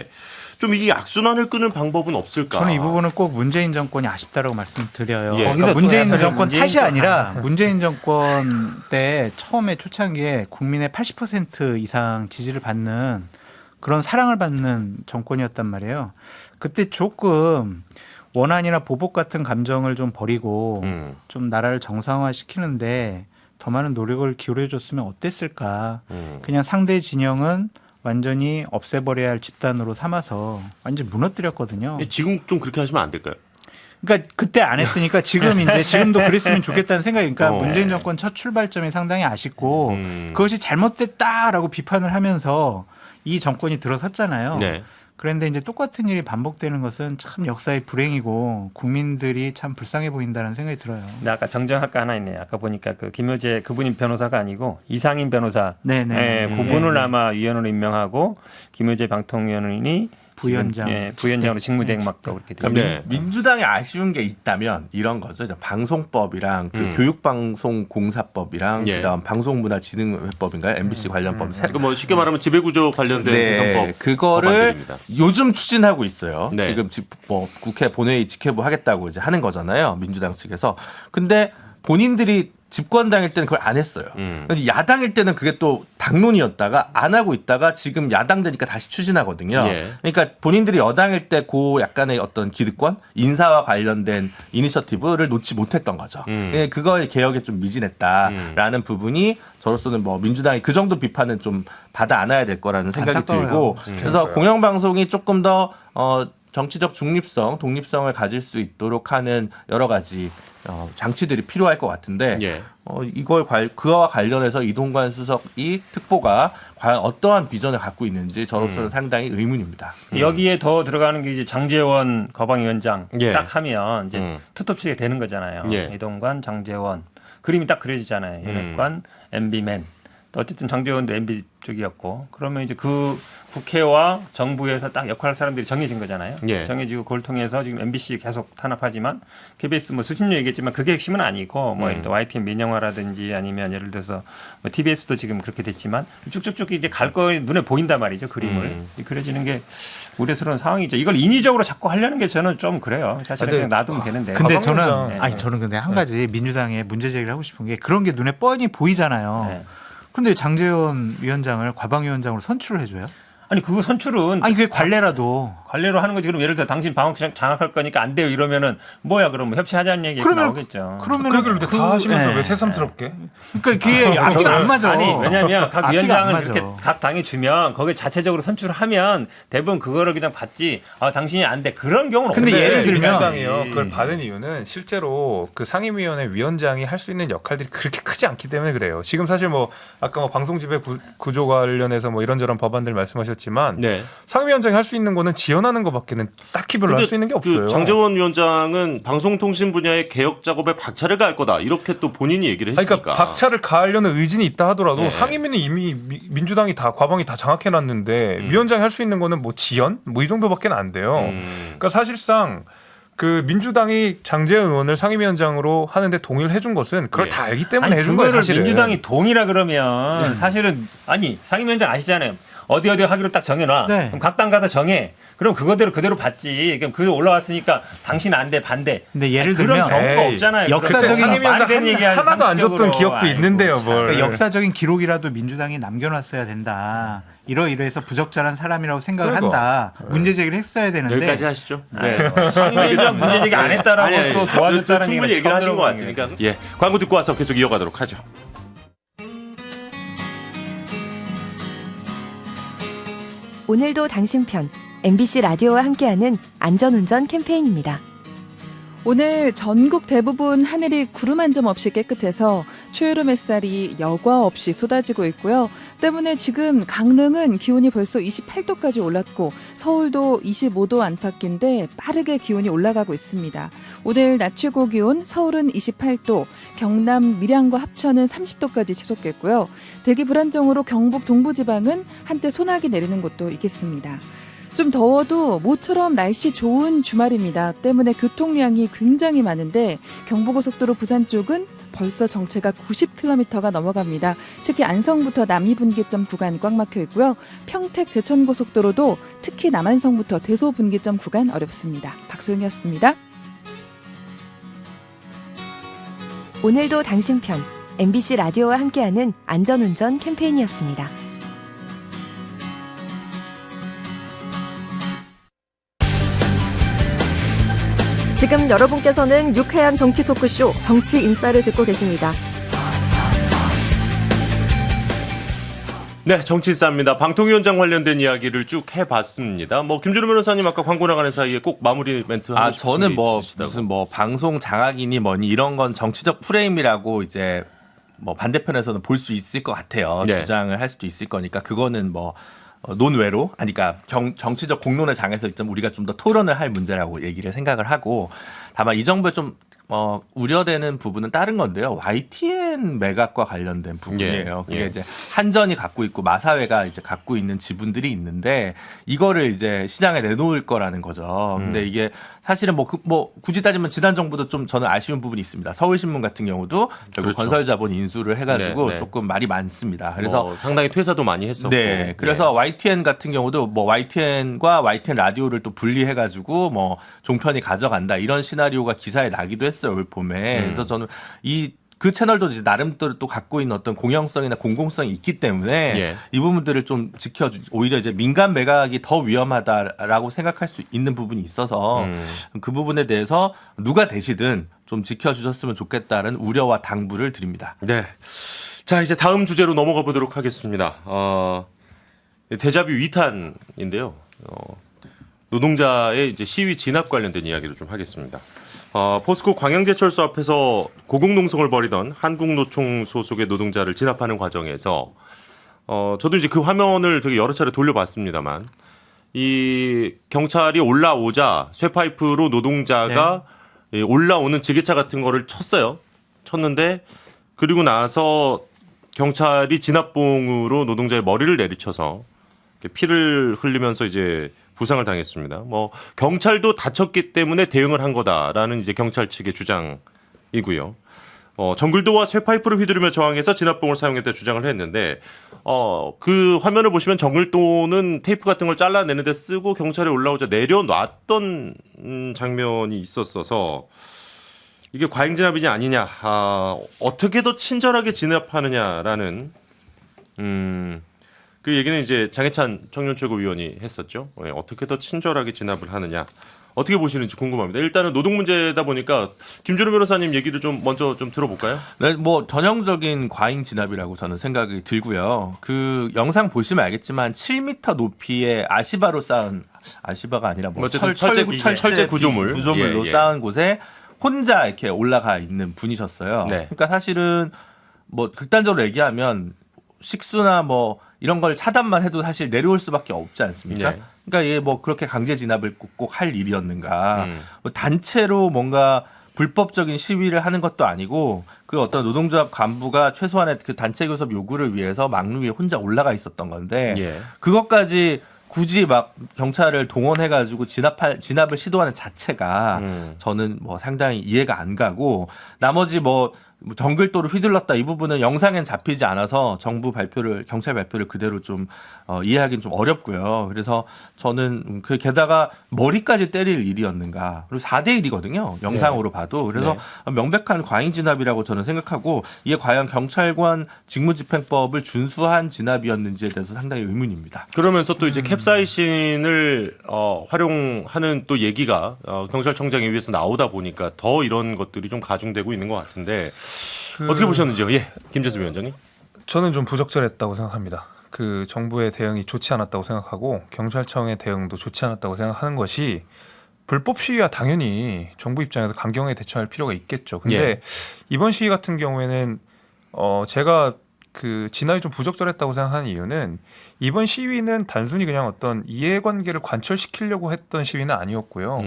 [SPEAKER 1] 좀 이 악순환을 끊을 방법은 없을까?
[SPEAKER 2] 저는 이 부분은 꼭 문재인 정권이 아쉽다라고 말씀드려요.
[SPEAKER 1] 예.
[SPEAKER 2] 그러니까
[SPEAKER 5] 거기서
[SPEAKER 2] 문재인
[SPEAKER 5] 또 약간
[SPEAKER 2] 정권
[SPEAKER 5] 문재인
[SPEAKER 2] 탓이
[SPEAKER 5] 또
[SPEAKER 2] 아니라 문재인 정권 때 처음에 초창기에 국민의 80% 이상 지지를 받는 그런 사랑을 받는 정권이었단 말이에요. 그때 조금 원한이나 보복 같은 감정을 좀 버리고 좀 나라를 정상화시키는데 더 많은 노력을 기울여줬으면 어땠을까. 그냥 상대 진영은 완전히 없애버려야 할 집단으로 삼아서 완전 무너뜨렸거든요.
[SPEAKER 1] 지금 좀 그렇게 하시면 안 될까요?
[SPEAKER 2] 그러니까 그때 안 했으니까 지금 이제 지금도 그랬으면 좋겠다는 생각이 그러니까
[SPEAKER 1] 어.
[SPEAKER 2] 문재인 정권 첫 출발점이 상당히 아쉽고 그것이 잘못됐다라고 비판을 하면서 이 정권이 들어섰잖아요.
[SPEAKER 1] 네.
[SPEAKER 2] 그런데 이제 똑같은 일이 반복되는 것은 참 역사의 불행이고 국민들이 참 불쌍해 보인다는 생각이 들어요.
[SPEAKER 5] 근데 아까 정정할 거 하나 있네요. 아까 보니까 그 김효재 그분이 변호사가 아니고 이상인 변호사.
[SPEAKER 2] 네네.
[SPEAKER 5] 예, 그분을 아마 위원으로 임명하고 김효재 방통위원이
[SPEAKER 2] 부위원장.
[SPEAKER 5] 부위원장으로 직무대행 맡고 그렇게 됩니다.
[SPEAKER 1] 네.
[SPEAKER 4] 민주당이 아쉬운 게 있다면 이런 거죠. 이제 방송법이랑 그 교육방송공사법이랑
[SPEAKER 1] 예.
[SPEAKER 4] 그다음 방송문화진흥법인가요? MBC 관련법 세
[SPEAKER 1] 그러니까 뭐 쉽게 말하면 지배구조 관련된 개선법
[SPEAKER 4] 네, 그거를
[SPEAKER 1] 법안들입니다.
[SPEAKER 4] 요즘 추진하고 있어요.
[SPEAKER 1] 네.
[SPEAKER 4] 지금 뭐 국회 본회의 직회부 하겠다고 이제 하는 거잖아요. 민주당 측에서. 근데 본인들이 집권당일 때는 그걸 안 했어요. 근데 야당일 때는 그게 또 당론이었다가 안 하고 있다가 지금 야당 되니까 다시 추진하거든요.
[SPEAKER 1] 예.
[SPEAKER 4] 그러니까 본인들이 여당일 때 그 약간의 어떤 기득권, 인사와 관련된 이니셔티브를 놓지 못했던 거죠. 예, 그거의 개혁에 좀 미진했다라는 부분이 저로서는 뭐 민주당이 그 정도 비판은 좀 받아 안아야 될 거라는 생각이
[SPEAKER 2] 안타까워요.
[SPEAKER 4] 들고 그래서 공영방송이 조금 더 정치적 중립성, 독립성을 가질 수 있도록 하는 여러 가지 장치들이 필요할 것 같은데
[SPEAKER 1] 예.
[SPEAKER 4] 이걸 그와 관련해서 이동관 수석이 특보가 과연 어떠한 비전을 갖고 있는지 저로서는 상당히 의문입니다.
[SPEAKER 5] 여기에 더 들어가는 게 이제 장제원 거방위원장
[SPEAKER 1] 예.
[SPEAKER 5] 딱 하면 이제 투톱치게 되는 거잖아요.
[SPEAKER 1] 예.
[SPEAKER 5] 이동관, 장제원 그림이 딱 그려지잖아요. 윤핵관, MB맨. 또 어쨌든 장제원도 MB 쪽이었고 그러면 이제 그 국회와 정부에서 딱 역할할 사람들이 정해진 거잖아요.
[SPEAKER 1] 예.
[SPEAKER 5] 정해지고 그걸 통해서 지금 MBC 계속 탄압하지만 KBS 뭐 수십 년 얘기했지만 그게 핵심은 아니고 뭐 또 YTN 민영화라든지 아니면 예를 들어서 뭐 TBS도 지금 그렇게 됐지만 쭉쭉쭉 이제 갈 거 눈에 보인단 말이죠. 그림을 그려지는 게 우려스러운 상황이죠. 이걸 인위적으로 자꾸 하려는 게 저는 좀 그래요. 사실은 그냥 놔두면 되는데.
[SPEAKER 2] 근데
[SPEAKER 5] 가방위원장.
[SPEAKER 2] 저는 저는 근데 한 가지 민주당에 문제 제기를 하고 싶은 게 그런 게 눈에 뻔히 보이잖아요.
[SPEAKER 5] 네.
[SPEAKER 2] 근데 장제원 위원장을 과방위원장으로 선출을 해줘요?
[SPEAKER 5] 아니 그거 선출은
[SPEAKER 2] 아니 그게 관례라도
[SPEAKER 5] 관례로 하는 거지. 그럼 예를 들어 당신 방역 장악할 거니까 안 돼요 이러면은 뭐야 그러면 협치하자는 얘기 나오겠죠.
[SPEAKER 2] 그러면
[SPEAKER 3] 그 얘기를 다 하시면서 왜 새삼스럽게?
[SPEAKER 2] 그러니까 그게 앞뒤가 안 맞아.
[SPEAKER 5] 아니 왜냐하면 각
[SPEAKER 2] 앞뒤가
[SPEAKER 5] 위원장을
[SPEAKER 2] 안 맞아.
[SPEAKER 5] 이렇게 각 당이 주면 거기에 자체적으로 선출하면 대부분 그거를 그냥 받지. 아 당신이 안 돼 그런 경우는
[SPEAKER 2] 근데
[SPEAKER 5] 없어요.
[SPEAKER 2] 예를 들면
[SPEAKER 3] 민주당이요. 그걸 받은 이유는 실제로 그 상임위원회 위원장이 할 수 있는 역할들이 그렇게 크지 않기 때문에 그래요. 지금 사실 뭐 아까 뭐 방송지배 구조 관련해서 뭐 이런저런 법안들 말씀하셨지만
[SPEAKER 1] 네.
[SPEAKER 3] 상임위원장이 할 수 있는 거는 지원하는 것밖에는 딱히 별로 할 수 있는 게 없어요.
[SPEAKER 1] 장제원 위원장은 방송통신 분야의 개혁 작업에 박차를 가할 거다 이렇게 또 본인이 얘기를
[SPEAKER 3] 아니,
[SPEAKER 1] 했으니까.
[SPEAKER 3] 그러니까 박차를 가하려는 의진이 있다 하더라도
[SPEAKER 1] 네.
[SPEAKER 3] 상임위는 이미 민주당이 다 과방이 다 장악해놨는데 위원장이 할 수 있는 거는 뭐 지연 뭐 이 정도밖에 안 돼요. 그러니까 사실상 그 민주당이 장제원 의원을 상임위원장으로 하는데 동의를 해준 것은 그걸
[SPEAKER 1] 예.
[SPEAKER 3] 다 알기 때문에
[SPEAKER 5] 아니
[SPEAKER 3] 해준 거예요.
[SPEAKER 5] 그거를
[SPEAKER 3] 사실은.
[SPEAKER 5] 민주당이 동의라 그러면 사실은 아니 상임위원장 아시잖아요. 어디 하기로 딱 정해놔.
[SPEAKER 2] 네.
[SPEAKER 5] 그럼 각 당 가서 정해. 그럼 그거대로 그대로 받지. 그럼 그거 올라왔으니까 당신 안 돼 반대.
[SPEAKER 2] 근데 예를
[SPEAKER 5] 그런
[SPEAKER 2] 들면
[SPEAKER 5] 경우가
[SPEAKER 3] 에이,
[SPEAKER 5] 없잖아요.
[SPEAKER 2] 역사적인
[SPEAKER 5] 그때
[SPEAKER 3] 상임위원장
[SPEAKER 5] 말이 되는 얘기 하지,
[SPEAKER 3] 하나도 안 줬던
[SPEAKER 5] 상식적으로.
[SPEAKER 3] 기억도
[SPEAKER 5] 아이고,
[SPEAKER 3] 있는데요,
[SPEAKER 5] 참.
[SPEAKER 3] 뭘.
[SPEAKER 2] 그러니까 역사적인 기록이라도 민주당이 남겨놨어야 된다. 이러이러해서 부적절한 사람이라고 생각을 한다. 문제 제기를 했어야 되는데
[SPEAKER 1] 여기까지 하시죠.
[SPEAKER 5] 네. 상임위원장 문제 제기 안 했다라고 또 도와줬다는
[SPEAKER 1] 충분히 얘기를 하신 것 같으니까. 예, 광고 듣고 와서 계속 이어가도록 하죠.
[SPEAKER 6] 오늘도 당신 편 MBC 라디오와 함께하는 안전운전 캠페인입니다.
[SPEAKER 7] 오늘 전국 대부분 하늘이 구름 한 점 없이 깨끗해서 초여름 햇살이 여과 없이 쏟아지고 있고요. 때문에 지금 강릉은 기온이 벌써 28도까지 올랐고 서울도 25도 안팎인데 빠르게 기온이 올라가고 있습니다. 오늘 낮 최고 기온 서울은 28도, 경남 밀양과 합천은 30도까지 치솟겠고요. 대기 불안정으로 경북 동부지방은 한때 소나기 내리는 곳도 있겠습니다. 좀 더워도 모처럼 날씨 좋은 주말입니다. 때문에 교통량이 굉장히 많은데 경부고속도로 부산 쪽은 벌써 정체가 90km가 넘어갑니다. 특히 안성부터 남이분기점 구간 꽉 막혀 있고요. 평택 제천고속도로도 특히 남안성부터 대소분기점 구간 어렵습니다. 박소영이었습니다.
[SPEAKER 6] 오늘도 당신 편 MBC 라디오와 함께하는 안전운전 캠페인이었습니다.
[SPEAKER 8] 지금 여러분께서는 유쾌한 정치 토크쇼 정치 인싸를 듣고 계십니다.
[SPEAKER 1] 네, 정치싸입니다. 방통위원장 관련된 이야기를 쭉 해봤습니다. 뭐 김준우 변호사님 아까 광고 나가는 사이에 꼭 마무리 멘트 하고 싶으신
[SPEAKER 4] 저는
[SPEAKER 1] 게
[SPEAKER 4] 뭐
[SPEAKER 1] 있으시다고.
[SPEAKER 4] 무슨 뭐 방송 장악이니 뭐니 이런 건 정치적 프레임이라고 이제 뭐 반대편에서는 볼 수 있을 것 같아요.
[SPEAKER 1] 네.
[SPEAKER 4] 주장을 할 수도 있을 거니까 그거는 뭐 논외로, 아니, 그러니까 정치적 공론의 장에서 좀 우리가 좀 더 토론을 할 문제라고 얘기를 생각을 하고, 다만 이 정부에 좀 우려되는 부분은 다른 건데요. YTN 매각과 관련된 부분이에요.
[SPEAKER 1] 예,
[SPEAKER 4] 그게
[SPEAKER 1] 예.
[SPEAKER 4] 이제 한전이 갖고 있고 마사회가 이제 갖고 있는 지분들이 있는데 이거를 이제 시장에 내놓을 거라는 거죠. 근데 이게 사실은 뭐 굳이 따지면 지난 정부도 좀 저는 아쉬운 부분이 있습니다. 서울신문 같은 경우도 결국
[SPEAKER 1] 그렇죠.
[SPEAKER 4] 건설자본 인수를 해가지고
[SPEAKER 1] 네, 네.
[SPEAKER 4] 조금 말이 많습니다. 그래서
[SPEAKER 1] 뭐 상당히 퇴사도 많이 했었고.
[SPEAKER 4] 네, 그래서 YTN 같은 경우도 뭐 YTN과 YTN 라디오를 또 분리해가지고 뭐 종편이 가져간다 이런 시나리오가 기사에 나기도 했어요 올 봄에. 그래서 저는 그 채널도 이제 나름대로 또 갖고 있는 어떤 공영성이나 공공성이 있기 때문에
[SPEAKER 1] 예.
[SPEAKER 4] 이 부분들을 좀 오히려 이제 민간 매각이 더 위험하다라고 생각할 수 있는 부분이 있어서 그 부분에 대해서 누가 되시든 좀 지켜주셨으면 좋겠다는 우려와 당부를 드립니다.
[SPEAKER 1] 네. 자, 이제 다음 주제로 넘어가 보도록 하겠습니다. 데자뷰 2탄인데요. 노동자의 이제 시위 진압 관련된 이야기를 좀 하겠습니다. 포스코 광양제철소 앞에서 고공농성을 벌이던 한국노총 소속의 노동자를 진압하는 과정에서 저도 이제 그 화면을 되게 여러 차례 돌려봤습니다만 이 경찰이 올라오자 쇠파이프로 노동자가 올라오는 지게차 같은 거를 쳤어요. 쳤는데 그리고 나서 경찰이 진압봉으로 노동자의 머리를 내리쳐서 피를 흘리면서 이제 부상을 당했습니다. 뭐 경찰도 다쳤기 때문에 대응을 한 거다라는 이제 경찰 측의 주장이고요. 정글도와 쇠파이프를 휘두르며 저항해서 진압봉을 사용했다 주장을 했는데 그 화면을 보시면 정글도는 테이프 같은 걸 잘라내는데 쓰고 경찰이 올라오자 내려놨던 장면이 있었어서 이게 과잉 진압이냐 아니냐, 어떻게 더 친절하게 진압하느냐라는 그 얘기는 이제 장해찬 청년최고위원이 했었죠. 어떻게 더 친절하게 진압을 하느냐. 어떻게 보시는지 궁금합니다. 일단은 노동 문제다 보니까 김준우 변호사님 얘기를 좀 먼저 좀 들어볼까요?
[SPEAKER 4] 네, 뭐 전형적인 과잉 진압이라고 저는 생각이 들고요. 그 영상 보시면 알겠지만 7m 높이의 아시바로 쌓은 아시바가 아니라 뭐
[SPEAKER 1] 어쨌든 철제 구조물로
[SPEAKER 4] 쌓은 곳에 혼자 이렇게 올라가 있는 분이셨어요.
[SPEAKER 1] 네.
[SPEAKER 4] 그러니까 사실은 뭐 극단적으로 얘기하면 식수나 뭐 이런 걸 차단만 해도 사실 내려올 수밖에 없지 않습니까?
[SPEAKER 1] 네.
[SPEAKER 4] 그러니까 이게 뭐 그렇게 강제 진압을 꼭 할 일이었는가? 뭐 단체로 뭔가 불법적인 시위를 하는 것도 아니고 그 어떤 노동조합 간부가 최소한의 그 단체 교섭 요구를 위해서 막루 위에 혼자 올라가 있었던 건데
[SPEAKER 1] 예.
[SPEAKER 4] 그것까지 굳이 막 경찰을 동원해가지고 진압을 시도하는 자체가 저는 뭐 상당히 이해가 안 가고 나머지 뭐 정글도를 휘둘렀다 이 부분은 영상엔 잡히지 않아서 정부 발표를 경찰 발표를 그대로 좀 이해하기는 좀 어렵고요. 그래서 저는 그 게다가 머리까지 때릴 일이었는가. 그리고 4대 1이거든요. 영상으로 봐도. 그래서 명백한 과잉 진압이라고 저는 생각하고 이게 과연 경찰관 직무집행법을 준수한 진압이었는지에 대해서 상당히 의문입니다.
[SPEAKER 1] 그러면서 또 이제 캡사이신을 활용하는 또 얘기가 경찰청장에 의해서 나오다 보니까 더 이런 것들이 좀 가중되고 있는 것 같은데 어떻게 보셨는지요? 예, 김재수 위원장님.
[SPEAKER 3] 저는 좀 부적절했다고 생각합니다. 그 정부의 대응이 좋지 않았다고 생각하고 경찰청의 대응도 좋지 않았다고 생각하는 것이 불법 시위와 당연히 정부 입장에서 강경하게 대처할 필요가 있겠죠. 근데
[SPEAKER 1] 예.
[SPEAKER 3] 이번 시위 같은 경우에는 제가 그 진압이 좀 부적절했다고 생각하는 이유는 이번 시위는 단순히 그냥 어떤 이해관계를 관철시키려고 했던 시위는 아니었고요.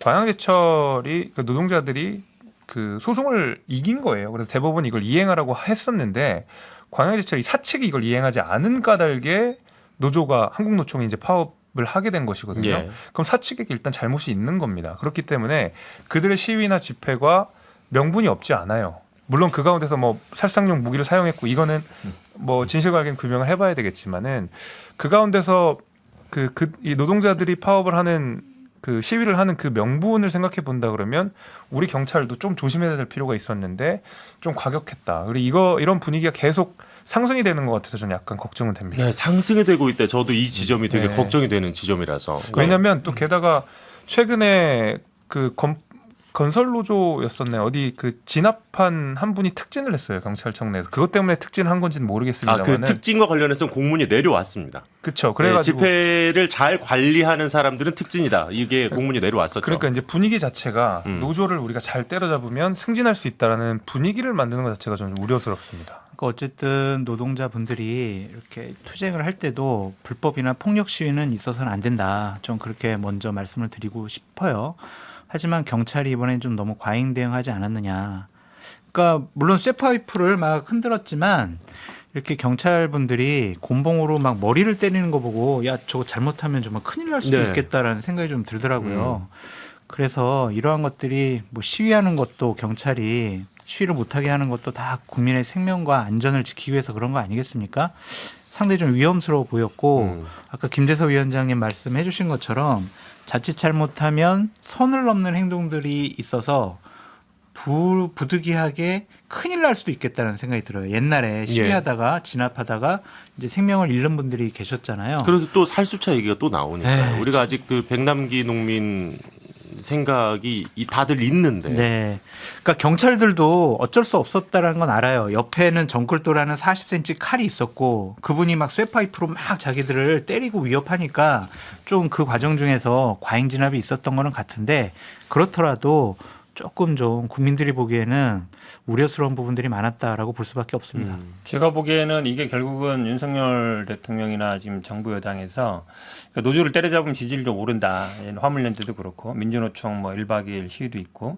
[SPEAKER 3] 광양제철이 그 노동자들이 그 소송을 이긴 거예요. 그래서 대법원이 이걸 이행하라고 했었는데 광양제철이 사측이 이걸 이행하지 않은 까닭에 노조가 한국노총이 이제 파업을 하게 된 것이거든요.
[SPEAKER 1] 예.
[SPEAKER 3] 그럼 사측에게 일단 잘못이 있는 겁니다. 그렇기 때문에 그들의 시위나 집회가 명분이 없지 않아요. 물론 그 가운데서 뭐 살상용 무기를 사용했고 이거는 뭐 진실관계는 규명을 해봐야 되겠지만은 그 가운데서 이 노동자들이 파업을 하는 그 시위를 하는 그 명분을 생각해 본다 그러면 우리 경찰도 좀 조심해야 될 필요가 있었는데 좀 과격했다. 그리고 이런 분위기가 계속 상승이 되는 것 같아서 저는 약간 걱정은 됩니다.
[SPEAKER 1] 네, 상승이 되고 있대. 저도 이 지점이 되게
[SPEAKER 3] 네.
[SPEAKER 1] 걱정이 되는 지점이라서.
[SPEAKER 3] 왜냐하면 또 게다가 최근에 그 건설 노조였었네. 어디 그 진압한 한 분이 특진을 했어요. 경찰청 내에서. 그것 때문에 특진한 건지는 모르겠습니다만.
[SPEAKER 1] 그 특진과 관련해서 공문이 내려왔습니다.
[SPEAKER 3] 그렇죠. 그래가지고
[SPEAKER 1] 집회를 잘 관리하는 사람들은 특진이다. 이게 공문이 내려왔었죠.
[SPEAKER 3] 그러니까 이제 분위기 자체가 노조를 우리가 잘 때려잡으면 승진할 수 있다라는 분위기를 만드는 것 자체가 좀 우려스럽습니다.
[SPEAKER 2] 그러니까 어쨌든 노동자분들이 이렇게 투쟁을 할 때도 불법이나 폭력 시위는 있어서는 안 된다. 좀 그렇게 먼저 말씀을 드리고 싶어요. 하지만 경찰이 이번엔 좀 너무 과잉 대응하지 않았느냐. 그러니까 물론 쇠파이프를 막 흔들었지만 이렇게 경찰분들이 곤봉으로 막 머리를 때리는 거 보고 야 저거 잘못하면 정말 큰일 날 수도
[SPEAKER 1] 네.
[SPEAKER 2] 있겠다라는 생각이 좀 들더라고요. 그래서 이러한 것들이 뭐 시위하는 것도 경찰이 시위를 못하게 하는 것도 다 국민의 생명과 안전을 지키기 위해서 그런 거 아니겠습니까? 상당히 좀 위험스러워 보였고 아까 김재석 위원장님 말씀해 주신 것처럼 자칫 잘못하면 선을 넘는 행동들이 있어서 부득이하게 큰일 날 수도 있겠다는 생각이 들어요. 옛날에 시위하다가 진압하다가 이제 생명을 잃는 분들이 계셨잖아요.
[SPEAKER 1] 그래서 또 살수차 얘기가 또 나오니까
[SPEAKER 2] 네,
[SPEAKER 1] 우리가 아직 그 백남기 농민 생각이 다들 있는데.
[SPEAKER 2] 네. 그러니까 경찰들도 어쩔 수 없었다라는 건 알아요. 옆에는 정글도라는 40cm 칼이 있었고 그분이 막 쇠파이프로 막 자기들을 때리고 위협하니까 좀 그 과정 중에서 과잉 진압이 있었던 거는 같은데 그렇더라도 조금 좀 국민들이 보기에는 우려스러운 부분들이 많았다라고 볼 수밖에 없습니다.
[SPEAKER 5] 제가 보기에는 이게 결국은 윤석열 대통령이나 지금 정부 여당에서 그러니까 노조를 때려잡으면 지지율이 좀 오른다. 화물연대도 그렇고 민주노총 뭐 1박 2일 시위도 있고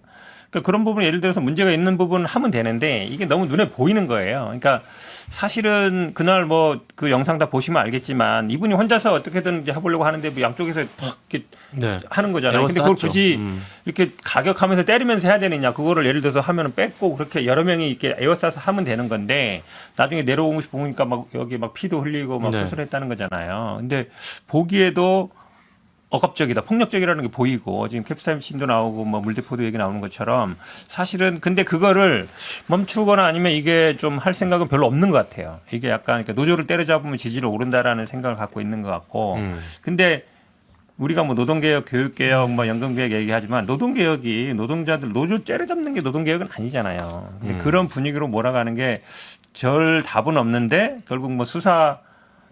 [SPEAKER 5] 그러니까 그런 부분 예를 들어서 문제가 있는 부분은 하면 되는데 이게 너무 눈에 보이는 거예요. 그러니까 사실은 그날 뭐 그 영상 다 보시면 알겠지만 이분이 혼자서 어떻게든 이제 해보려고 하는데 뭐 양쪽에서 탁 이렇게 하는 거잖아요. 근데 그걸 굳이 이렇게 가격하면서 때리면서 해야 되느냐. 그거를 예를 들어서 하면은 뺏고 그렇게 여러 명이 이렇게 에워싸서 하면 되는 건데 나중에 내려오고 싶으니까 막 여기 막 피도 흘리고 막 수술했다는 거잖아요. 근데 보기에도 억압적이다, 폭력적이라는 게 보이고 지금 캡사이신도 나오고 뭐 물대포도 얘기 나오는 것처럼 사실은 근데 그거를 멈추거나 아니면 이게 좀 할 생각은 별로 없는 것 같아요. 이게 약간 그러니까 노조를 때려잡으면 지지를 오른다라는 생각을 갖고 있는 것 같고 근데 우리가 뭐 노동개혁, 교육개혁, 뭐 연금개혁 얘기하지만 노동개혁이 노동자들 노조 때려잡는 게 노동개혁은 아니잖아요. 근데 그런 분위기로 몰아가는 게 절 답은 없는데 결국 뭐 수사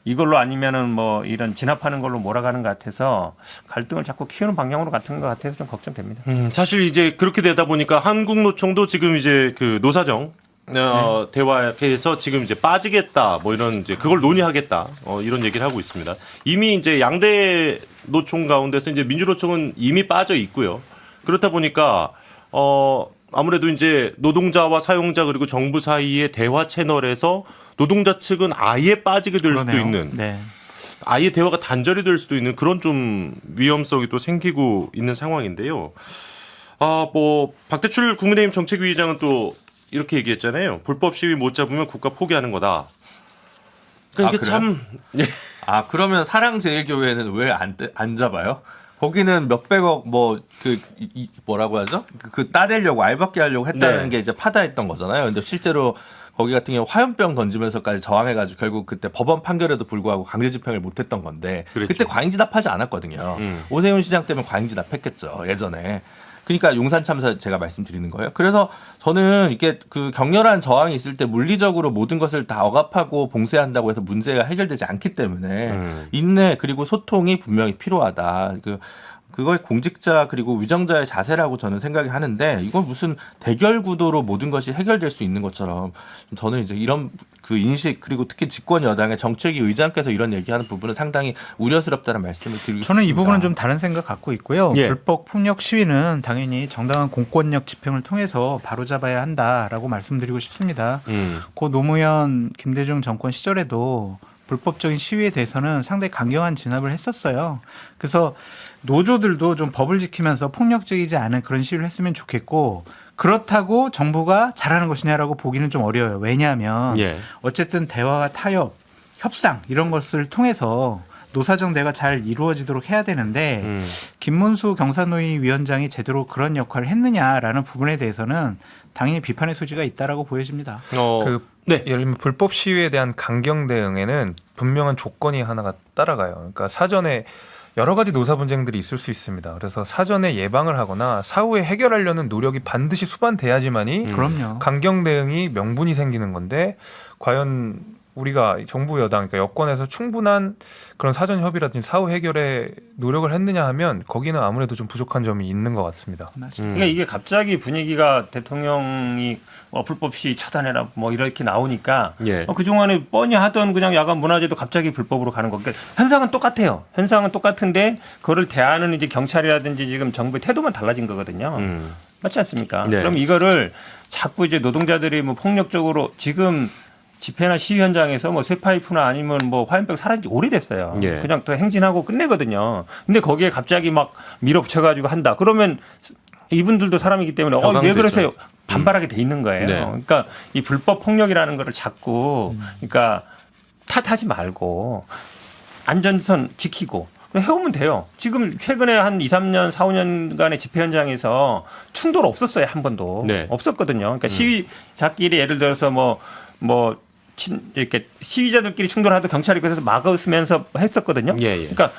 [SPEAKER 5] 이걸로 아니면은 뭐 이런 진압하는 걸로 몰아가는 것 같아서 갈등을 자꾸 키우는 방향으로 같은 것 같아서 좀 걱정됩니다.
[SPEAKER 1] 사실 이제 그렇게 되다 보니까 한국노총도 지금 이제 그 노사정 대화에서 지금 이제 빠지겠다 뭐 이런 이제 그걸 논의하겠다 이런 얘기를 하고 있습니다. 이미 이제 양대 노총 가운데서 이제 민주노총은 이미 빠져 있고요. 그렇다 보니까 아무래도 이제 노동자와 사용자 그리고 정부 사이의 대화 채널에서 노동자 측은 아예 빠지게 될 수도
[SPEAKER 2] 그러네요.
[SPEAKER 1] 있는
[SPEAKER 2] 네.
[SPEAKER 1] 아예 대화가 단절이 될 수도 있는 그런 좀 위험성이 또 생기고 있는 상황인데요. 뭐 박대출 국민의힘 정책위 의장은 또 이렇게 얘기했잖아요. 불법 시위 못 잡으면 국가 포기하는 거다. 그러니까 이게
[SPEAKER 4] 그래요?
[SPEAKER 1] 참
[SPEAKER 4] 그러면 사랑제일교회는 왜 안 잡아요? 거기는 몇백억 뭐라고 하죠? 그 따내려고 알박기 하려고 했다는
[SPEAKER 1] 네.
[SPEAKER 4] 게 이제 파다했던 거잖아요. 근데 실제로 거기 같은 경우 화염병 던지면서까지 저항해가지고 결국 그때 법원 판결에도 불구하고 강제 집행을 못했던 건데
[SPEAKER 1] 그랬죠.
[SPEAKER 4] 그때 과잉진압하지 않았거든요. 오세훈 시장 때문에 과잉진압했겠죠 예전에. 그러니까 용산 참사 제가 말씀드리는 거예요. 그래서 저는 이게 그 격렬한 저항이 있을 때 물리적으로 모든 것을 다 억압하고 봉쇄한다고 해서 문제가 해결되지 않기 때문에 인내 그리고 소통이 분명히 필요하다. 그거의 공직자 그리고 위정자의 자세라고 저는 생각이 하는데 이건 무슨 대결 구도로 모든 것이 해결될 수 있는 것처럼 저는 이제 이런 그 인식 그리고 특히 집권 여당의 정책위 의장께서 이런 얘기하는 부분은 상당히 우려스럽다는 말씀을 드리고
[SPEAKER 2] 저는 이
[SPEAKER 4] 싶습니다.
[SPEAKER 2] 부분은 좀 다른 생각 갖고 있고요.
[SPEAKER 1] 예.
[SPEAKER 2] 불법 폭력 시위는 당연히 정당한 공권력 집행을 통해서 바로잡아야 한다라고 말씀드리고 싶습니다. 고 노무현 김대중 정권 시절에도 불법적인 시위에 대해서는 상당히 강경한 진압을 했었어요. 그래서 노조들도 좀 법을 지키면서 폭력적이지 않은 그런 시위를 했으면 좋겠고 그렇다고 정부가 잘하는 것이냐라고 보기는 좀 어려워요. 왜냐하면
[SPEAKER 1] 예.
[SPEAKER 2] 어쨌든 대화와 타협, 협상 이런 것을 통해서 노사정 대화가 잘 이루어지도록 해야 되는데 김문수 경사노위 위원장이 제대로 그런 역할을 했느냐라는 부분에 대해서는 당연히 비판의 소지가 있다라고 보여집니다.
[SPEAKER 1] 네.
[SPEAKER 3] 예를 들면 불법 시위에 대한 강경 대응에는 분명한 조건이 하나가 따라가요. 그러니까 사전에 여러 가지 노사 분쟁들이 있을 수 있습니다. 그래서 사전에 예방을 하거나 사후에 해결하려는 노력이 반드시 수반돼야지만이
[SPEAKER 2] 그럼요.
[SPEAKER 3] 강경 대응이 명분이 생기는 건데 과연 우리가 정부 여당 그러니까 여권에서 충분한 그런 사전 협의라든지 사후 해결에 노력을 했느냐 하면 거기는 아무래도 좀 부족한 점이 있는 것 같습니다.
[SPEAKER 5] 그러니까 이게 갑자기 분위기가 대통령이 불법 시위 차단해라 뭐 이렇게 나오니까
[SPEAKER 1] 예.
[SPEAKER 5] 그동안에 뻔히 하던 그냥 야간 문화제도 갑자기 불법으로 가는 거. 그러니까 현상은 똑같아요. 현상은 똑같은데 그거를 대하는 이제 경찰이라든지 지금 정부의 태도만 달라진 거거든요. 맞지 않습니까?
[SPEAKER 1] 네.
[SPEAKER 5] 그럼 이거를 자꾸 이제 노동자들이 뭐 폭력적으로 지금 집회나 시위 현장에서 뭐 쇠파이프나 아니면 뭐 화염병 사라진 지 오래됐어요.
[SPEAKER 1] 예.
[SPEAKER 5] 그냥 또 행진하고 끝내거든요. 근데 거기에 갑자기 막 밀어붙여가지고 한다. 그러면 이분들도 사람이기 때문에 왜
[SPEAKER 1] 격앙되죠.
[SPEAKER 5] 그러세요? 반발하게 돼 있는 거예요.
[SPEAKER 1] 네.
[SPEAKER 5] 그러니까 이 불법 폭력이라는 거를 자꾸 그러니까 탓하지 말고 안전선 지키고 해오면 돼요. 지금 최근에 한 2, 3년, 4, 5년간의 집회 현장에서 충돌 없었어요. 한 번도.
[SPEAKER 1] 네.
[SPEAKER 5] 없었거든요. 그러니까 시위자끼리 예를 들어서 이렇게 시위자들끼리 충돌하도 경찰이 그래서 막으면서 했었거든요.
[SPEAKER 1] 예, 예.
[SPEAKER 5] 그러니까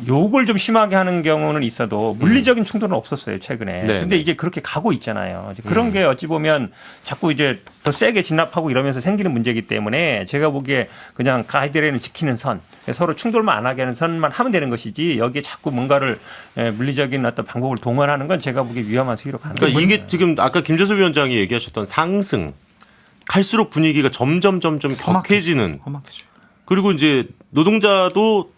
[SPEAKER 5] 욕을 좀 심하게 하는 경우는 있어도 물리적인 충돌은 없었어요, 최근에.
[SPEAKER 1] 네.
[SPEAKER 5] 근데 이게 그렇게 가고 있잖아요. 이제 그런 게 어찌 보면 자꾸 이제 더 세게 진압하고 이러면서 생기는 문제이기 때문에 제가 보기에 그냥 가이드라인을 지키는 선, 서로 충돌만 안 하게 하는 선만 하면 되는 것이지 여기에 자꾸 뭔가를 물리적인 어떤 방법을 동원하는 건 제가 보기에 위험한 수위로 가는
[SPEAKER 1] 그러니까
[SPEAKER 5] 거예요.
[SPEAKER 1] 이게 지금 아까 김재수 위원장이 얘기하셨던 상승 갈수록 분위기가 점점 격해지는
[SPEAKER 2] 험악해져.
[SPEAKER 1] 그리고 이제 노동자도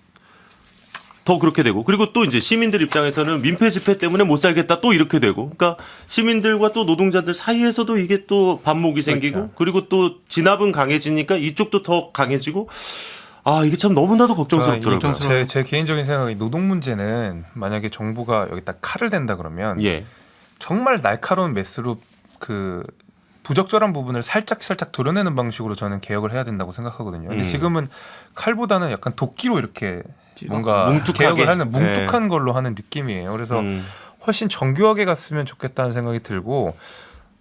[SPEAKER 1] 더 그렇게 되고 그리고 또 이제 시민들 입장에서는 민폐 집회 때문에 못 살겠다 또 이렇게 되고 그러니까 시민들과 또 노동자들 사이에서도 이게 또 반목이 생기고
[SPEAKER 5] 그렇죠.
[SPEAKER 1] 그리고 또 진압은 강해지니까 이쪽도 더 강해지고 이게 참 너무나도 걱정스럽더라고요.
[SPEAKER 3] 제 개인적인 생각이 노동 문제는 만약에 정부가 여기다 칼을 댄다 그러면
[SPEAKER 1] 예.
[SPEAKER 3] 정말 날카로운 메스로 그 부적절한 부분을 살짝 도려내는 방식으로 저는 개혁을 해야 된다고 생각하거든요. 근데 지금은 칼보다는 약간 도끼로 이렇게 뭔가
[SPEAKER 1] 뭉툭하게.
[SPEAKER 3] 개혁을 하는 뭉툭한 걸로 하는 느낌이에요. 그래서 훨씬 정교하게 갔으면 좋겠다는 생각이 들고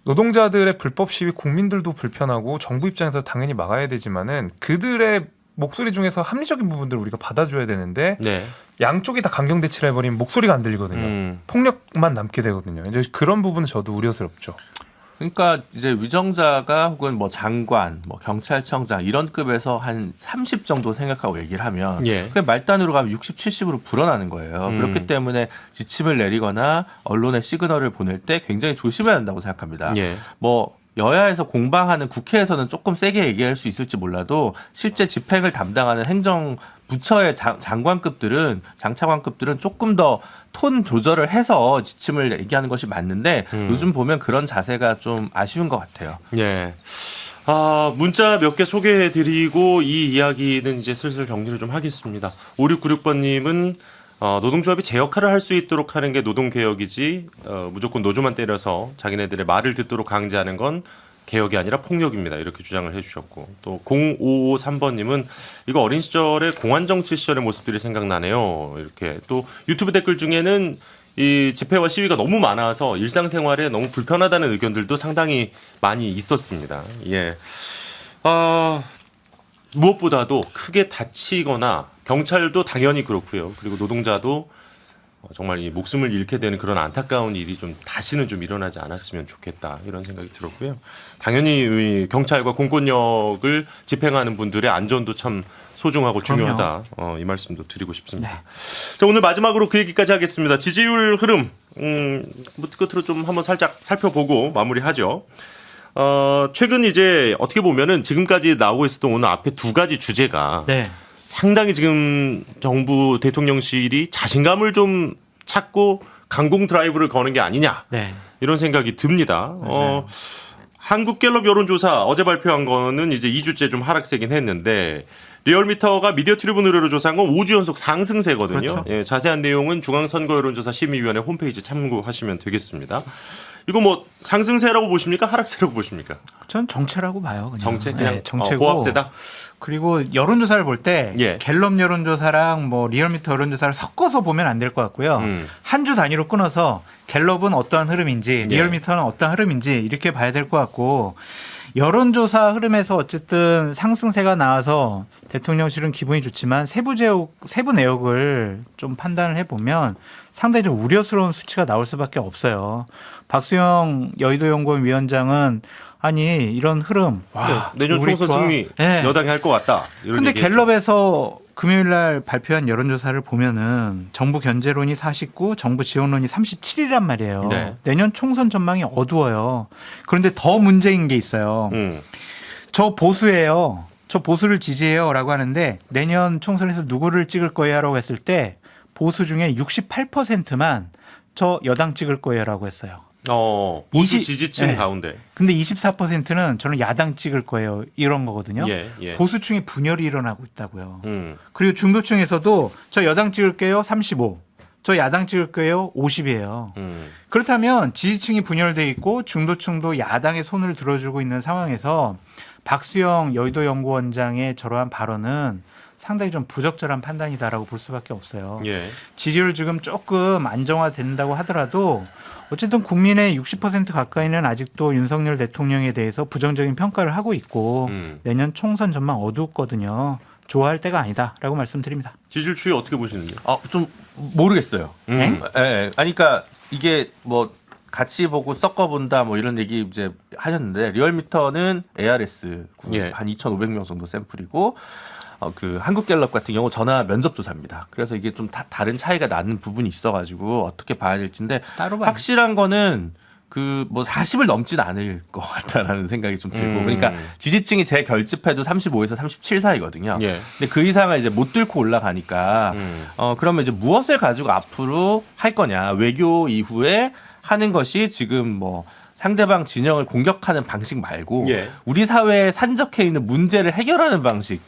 [SPEAKER 3] 노동자들의 불법 시위 국민들도 불편하고 정부 입장에서 당연히 막아야 되지만은 그들의 목소리 중에서 합리적인 부분들을 우리가 받아줘야 되는데
[SPEAKER 1] 네.
[SPEAKER 3] 양쪽이 다 강경 대치를 해버리면 목소리가 안 들리거든요. 폭력만 남게 되거든요. 이제 그런 부분은 저도 우려스럽죠.
[SPEAKER 4] 그러니까 이제 위정자가 혹은 뭐 장관, 뭐 경찰청장 이런 급에서 한 30 정도 생각하고 얘기를 하면
[SPEAKER 1] 예.
[SPEAKER 4] 그 말단으로 가면 60, 70으로 불어나는 거예요. 그렇기 때문에 지침을 내리거나 언론에 시그널을 보낼 때 굉장히 조심해야 한다고 생각합니다.
[SPEAKER 1] 예.
[SPEAKER 4] 뭐 여야에서 공방하는 국회에서는 조금 세게 얘기할 수 있을지 몰라도 실제 집행을 담당하는 행정 부처의 장관급들은 장차관급들은 조금 더 톤 조절을 해서 지침을 얘기하는 것이 맞는데 요즘 보면 그런 자세가 좀 아쉬운 것 같아요.
[SPEAKER 1] 예. 문자 몇 개 소개해드리고 이 이야기는 이제 슬슬 정리를 좀 하겠습니다. 5696번님은 노동조합이 제 역할을 할 수 있도록 하는 게 노동개혁이지 무조건 노조만 때려서 자기네들의 말을 듣도록 강제하는 건 개혁이 아니라 폭력입니다. 이렇게 주장을 해주셨고 또 0553번님은 이거 어린 시절의 공안정치 시절의 모습들이 생각나네요. 이렇게 또 유튜브 댓글 중에는 이 집회와 시위가 너무 많아서 일상생활에 너무 불편하다는 의견들도 상당히 많이 있었습니다. 예. 무엇보다도 크게 다치거나 경찰도 당연히 그렇고요. 그리고 노동자도 정말 이 목숨을 잃게 되는 그런 안타까운 일이 좀 다시는 좀 일어나지 않았으면 좋겠다 이런 생각이 들었고요. 당연히 경찰과 공권력을 집행하는 분들의 안전도 참 소중하고 중요하다. 이 말씀도 드리고 싶습니다.
[SPEAKER 2] 네.
[SPEAKER 1] 자, 오늘 마지막으로 그 얘기까지 하겠습니다. 지지율 흐름 끝으로 좀 한번 살짝 살펴보고 마무리하죠. 최근 이제 어떻게 보면은 지금까지 나오고 있었던 오늘 앞에 두 가지 주제가
[SPEAKER 2] 네.
[SPEAKER 1] 상당히 지금 정부 대통령실이 자신감을 좀 찾고 강공 드라이브를 거는 게 아니냐
[SPEAKER 2] 네.
[SPEAKER 1] 이런 생각이 듭니다. 한국갤럽 여론조사 어제 발표한 거는 이제 2주째 좀 하락세긴 했는데 리얼미터가 미디어 트리뷴 의뢰로 조사한 건 5주 연속 상승세거든요.
[SPEAKER 2] 그렇죠.
[SPEAKER 1] 예, 자세한 내용은 중앙선거여론조사 심의위원회 홈페이지 참고하시면 되겠습니다. 이거 뭐 상승세라고 보십니까? 하락세라고 보십니까?
[SPEAKER 2] 전 정체라고 봐요. 그냥.
[SPEAKER 1] 정체? 그냥
[SPEAKER 2] 네, 정체고.
[SPEAKER 1] 보합세다?
[SPEAKER 2] 그리고 여론조사를 볼 때
[SPEAKER 1] 예.
[SPEAKER 2] 갤럽 여론조사랑 뭐 리얼미터 여론조사를 섞어서 보면 안 될 것 같고요. 한 주 단위로 끊어서 갤럽은 어떠한 흐름인지 리얼미터는 어떠한 흐름인지 이렇게 봐야 될 것 같고 여론조사 흐름에서 어쨌든 상승세가 나와서 대통령실은 기분이 좋지만 세부 내역을 좀 판단을 해보면 상당히 좀 우려스러운 수치가 나올 수밖에 없어요. 박수영 여의도연구원 위원장은 아니 이런 흐름
[SPEAKER 1] 내년
[SPEAKER 2] 우리
[SPEAKER 1] 총선
[SPEAKER 2] 좋아.
[SPEAKER 1] 승리
[SPEAKER 2] 네.
[SPEAKER 1] 여당이 할 것 같다. 이런
[SPEAKER 2] 근데
[SPEAKER 1] 얘기했죠.
[SPEAKER 2] 갤럽에서 금요일 날 발표한 여론조사를 보면은 정부 견제론이 49, 정부 지원론이 37이란 말이에요.
[SPEAKER 1] 네.
[SPEAKER 2] 내년 총선 전망이 어두워요. 그런데 더 문제인 게 있어요. 저 보수예요. 저 보수를 지지해요라고 하는데 내년 총선에서 누구를 찍을 거예요라고 했을 때 보수 중에 68%만 저 여당 찍을 거예요라고 했어요.
[SPEAKER 1] 보수 지지층
[SPEAKER 2] 네.
[SPEAKER 1] 가운데.
[SPEAKER 2] 근데 24%는 저는 야당 찍을 거예요. 이런 거거든요.
[SPEAKER 1] 예, 예.
[SPEAKER 2] 보수층에 분열이 일어나고 있다고요. 그리고 중도층에서도 저 여당 찍을게요. 35. 저 야당 찍을 거예요. 50이에요. 그렇다면 지지층이 분열돼 있고 중도층도 야당의 손을 들어주고 있는 상황에서 박수영 여의도 연구원장의 저러한 발언은 상당히 좀 부적절한 판단이다라고 볼 수밖에 없어요.
[SPEAKER 1] 예.
[SPEAKER 2] 지지율 지금 조금 안정화된다고 하더라도 어쨌든 국민의 60% 가까이는 아직도 윤석열 대통령에 대해서 부정적인 평가를 하고 있고 내년 총선 전망 어둡거든요. 좋아할 때가 아니다라고 말씀드립니다.
[SPEAKER 1] 지지율 추이 어떻게 보시는지?
[SPEAKER 4] 좀 모르겠어요. 예. 아니, 그러니까 이게 뭐 같이 보고 섞어본다 뭐 이런 얘기 이제 하셨는데 리얼미터는 ARS
[SPEAKER 1] 예.
[SPEAKER 4] 한 2,500명 정도 샘플이고 그 한국갤럽 같은 경우 전화 면접 조사입니다. 그래서 이게 좀 다른 차이가 나는 부분이 있어가지고 어떻게 봐야 될지인데
[SPEAKER 2] 따로 봐요.
[SPEAKER 4] 확실한 거는 그 뭐 40을 넘진 않을 것 같다라는 생각이 좀 들고 그러니까 지지층이 제 결집해도 35에서 37 사이거든요.
[SPEAKER 1] 예.
[SPEAKER 4] 근데 그 이상을 이제 못 뚫고 올라가니까 그러면 이제 무엇을 가지고 앞으로 할 거냐 외교 이후에 하는 것이 지금 뭐 상대방 진영을 공격하는 방식 말고
[SPEAKER 1] 예.
[SPEAKER 4] 우리 사회에 산적해 있는 문제를 해결하는 방식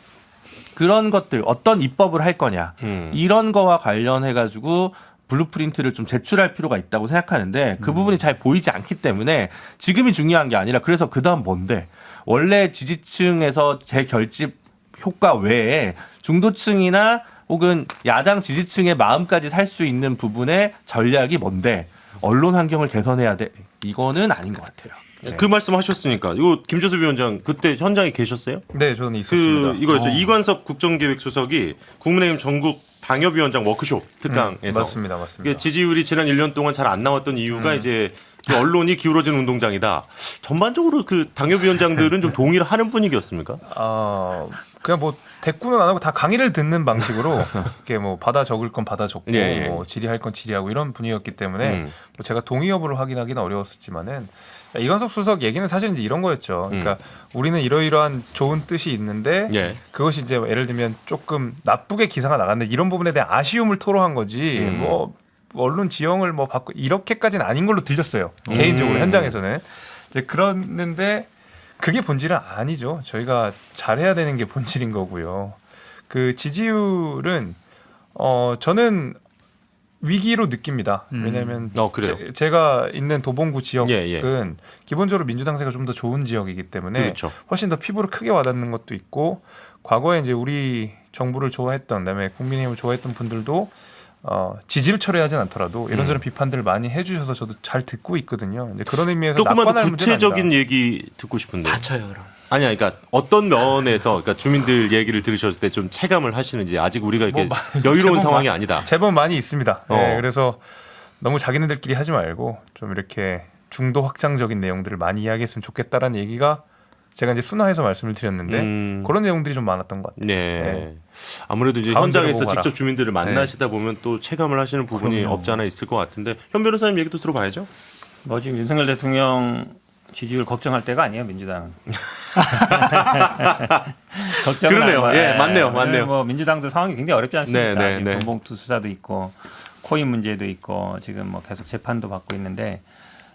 [SPEAKER 4] 그런 것들 어떤 입법을 할 거냐 이런 거와 관련해 가지고 블루프린트를 좀 제출할 필요가 있다고 생각하는데 그 부분이 잘 보이지 않기 때문에 지금이 중요한 게 아니라 그래서 그다음 뭔데 원래 지지층에서 재결집 효과 외에 중도층이나 혹은 야당 지지층의 마음까지 살 수 있는 부분의 전략이 뭔데 언론 환경을 개선해야 돼. 이거는 아닌 것 같아요. 네.
[SPEAKER 1] 그 말씀하셨으니까 이거 김재수 위원장 그때 현장에 계셨어요?
[SPEAKER 3] 네, 저는 있었습니다.
[SPEAKER 1] 이거였죠. 이관섭 국정기획수석이 국민의힘 전국 당협위원장 워크숍 특강에서
[SPEAKER 3] 맞습니다.
[SPEAKER 1] 이게 지지율이 지난 1년 동안 잘 안 나왔던 이유가 이제 이 언론이 기울어진 운동장이다. 전반적으로 그 당협위원장들은 좀 동의를 하는 분위기였습니까?
[SPEAKER 3] 그냥 뭐 대꾸는 안 하고 다 강의를 듣는 방식으로 이렇게 뭐 받아 적을 건 받아 적고
[SPEAKER 1] 예, 예.
[SPEAKER 3] 뭐 질의할 건 질의하고 이런 분위기였기 때문에 뭐 제가 동의 여부를 확인하기는 어려웠었지만은 이관섭 수석 얘기는 사실 이제 이런 거였죠. 그러니까 우리는 이러이러한 좋은 뜻이 있는데
[SPEAKER 1] 예.
[SPEAKER 3] 그것이 이제 예를 들면 조금 나쁘게 기사가 나갔는데 이런 부분에 대한 아쉬움을 토로한 거지 뭐 언론 지형을 뭐 바꾸 이렇게까지는 아닌 걸로 들렸어요. 개인적으로 현장에서는 이제 그랬는데 그게 본질은 아니죠. 저희가 잘해야 되는 게 본질인 거고요. 그 지지율은 저는 위기로 느낍니다. 왜냐하면
[SPEAKER 1] 그래요?
[SPEAKER 3] 제가 있는 도봉구 지역은
[SPEAKER 1] 예.
[SPEAKER 3] 기본적으로 민주당세가 좀 더 좋은 지역이기 때문에
[SPEAKER 1] 그렇죠.
[SPEAKER 3] 훨씬 더 피부로 크게 와닿는 것도 있고 과거에 이제 우리 정부를 좋아했던 그다음에 국민의힘을 좋아했던 분들도 지지를 철회하진 않더라도 이런저런 비판들을 많이 해주셔서 저도 잘 듣고 있거든요. 근데 그런 의미에서
[SPEAKER 1] 조금만 더
[SPEAKER 3] 낙관할 문제는
[SPEAKER 1] 구체적인
[SPEAKER 3] 아니다.
[SPEAKER 1] 얘기 듣고 싶은데.
[SPEAKER 2] 다쳐요 그럼.
[SPEAKER 1] 아니야, 그러니까 어떤 면에서 그러니까 주민들 얘기를 들으셨을 때 좀 체감을 하시는지 아직 우리가 이렇게 여유로운
[SPEAKER 3] 제법
[SPEAKER 1] 상황이 아니다.
[SPEAKER 3] 제법 많이 있습니다. 네,
[SPEAKER 1] 어.
[SPEAKER 3] 그래서 너무 자기네들끼리 하지 말고 좀 이렇게 중도 확장적인 내용들을 많이 이야기했으면 좋겠다라는 얘기가 제가 이제 순화해서 말씀을 드렸는데 그런 내용들이 좀 많았던 것 같아요.
[SPEAKER 1] 네. 아무래도 이제
[SPEAKER 3] 가운데로
[SPEAKER 1] 현장에서
[SPEAKER 3] 보고 가라.
[SPEAKER 1] 직접 주민들을 만나시다 보면 또 체감을 하시는 부분이 없지 않아 있을 것 같은데 현 변호사님 얘기도 들어봐야죠.
[SPEAKER 5] 뭐 지금 윤석열 대통령 지지율 걱정할 때가 아니에요, 민주당은. 걱정은
[SPEAKER 1] 그러네요.
[SPEAKER 5] 안
[SPEAKER 1] 예,
[SPEAKER 5] 봐요.
[SPEAKER 1] 맞네요.
[SPEAKER 5] 뭐 민주당도 상황이 굉장히 어렵지 않습니까?
[SPEAKER 1] 네.
[SPEAKER 5] 지금 돈봉투 수사도 있고 코인 문제도 있고 지금 뭐 계속 재판도 받고 있는데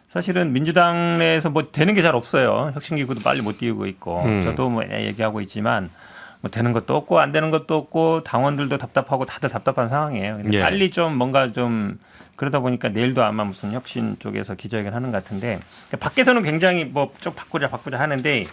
[SPEAKER 5] 사실은 민주당 내에서 뭐 되는 게 잘 없어요. 혁신기구도 빨리 못 띄우고 있고 저도 뭐 얘기하고 있지만 뭐 되는 것도 없고 안 되는 것도 없고 당원들도 답답하고 다들 답답한 상황이에요. 근데
[SPEAKER 1] 예.
[SPEAKER 5] 빨리 좀 뭔가 좀 그러다 보니까 내일도 아마 무슨 혁신 쪽에서 기자회견 하는 것 같은데 밖에서는 굉장히 뭐 좀 바꾸자 하는데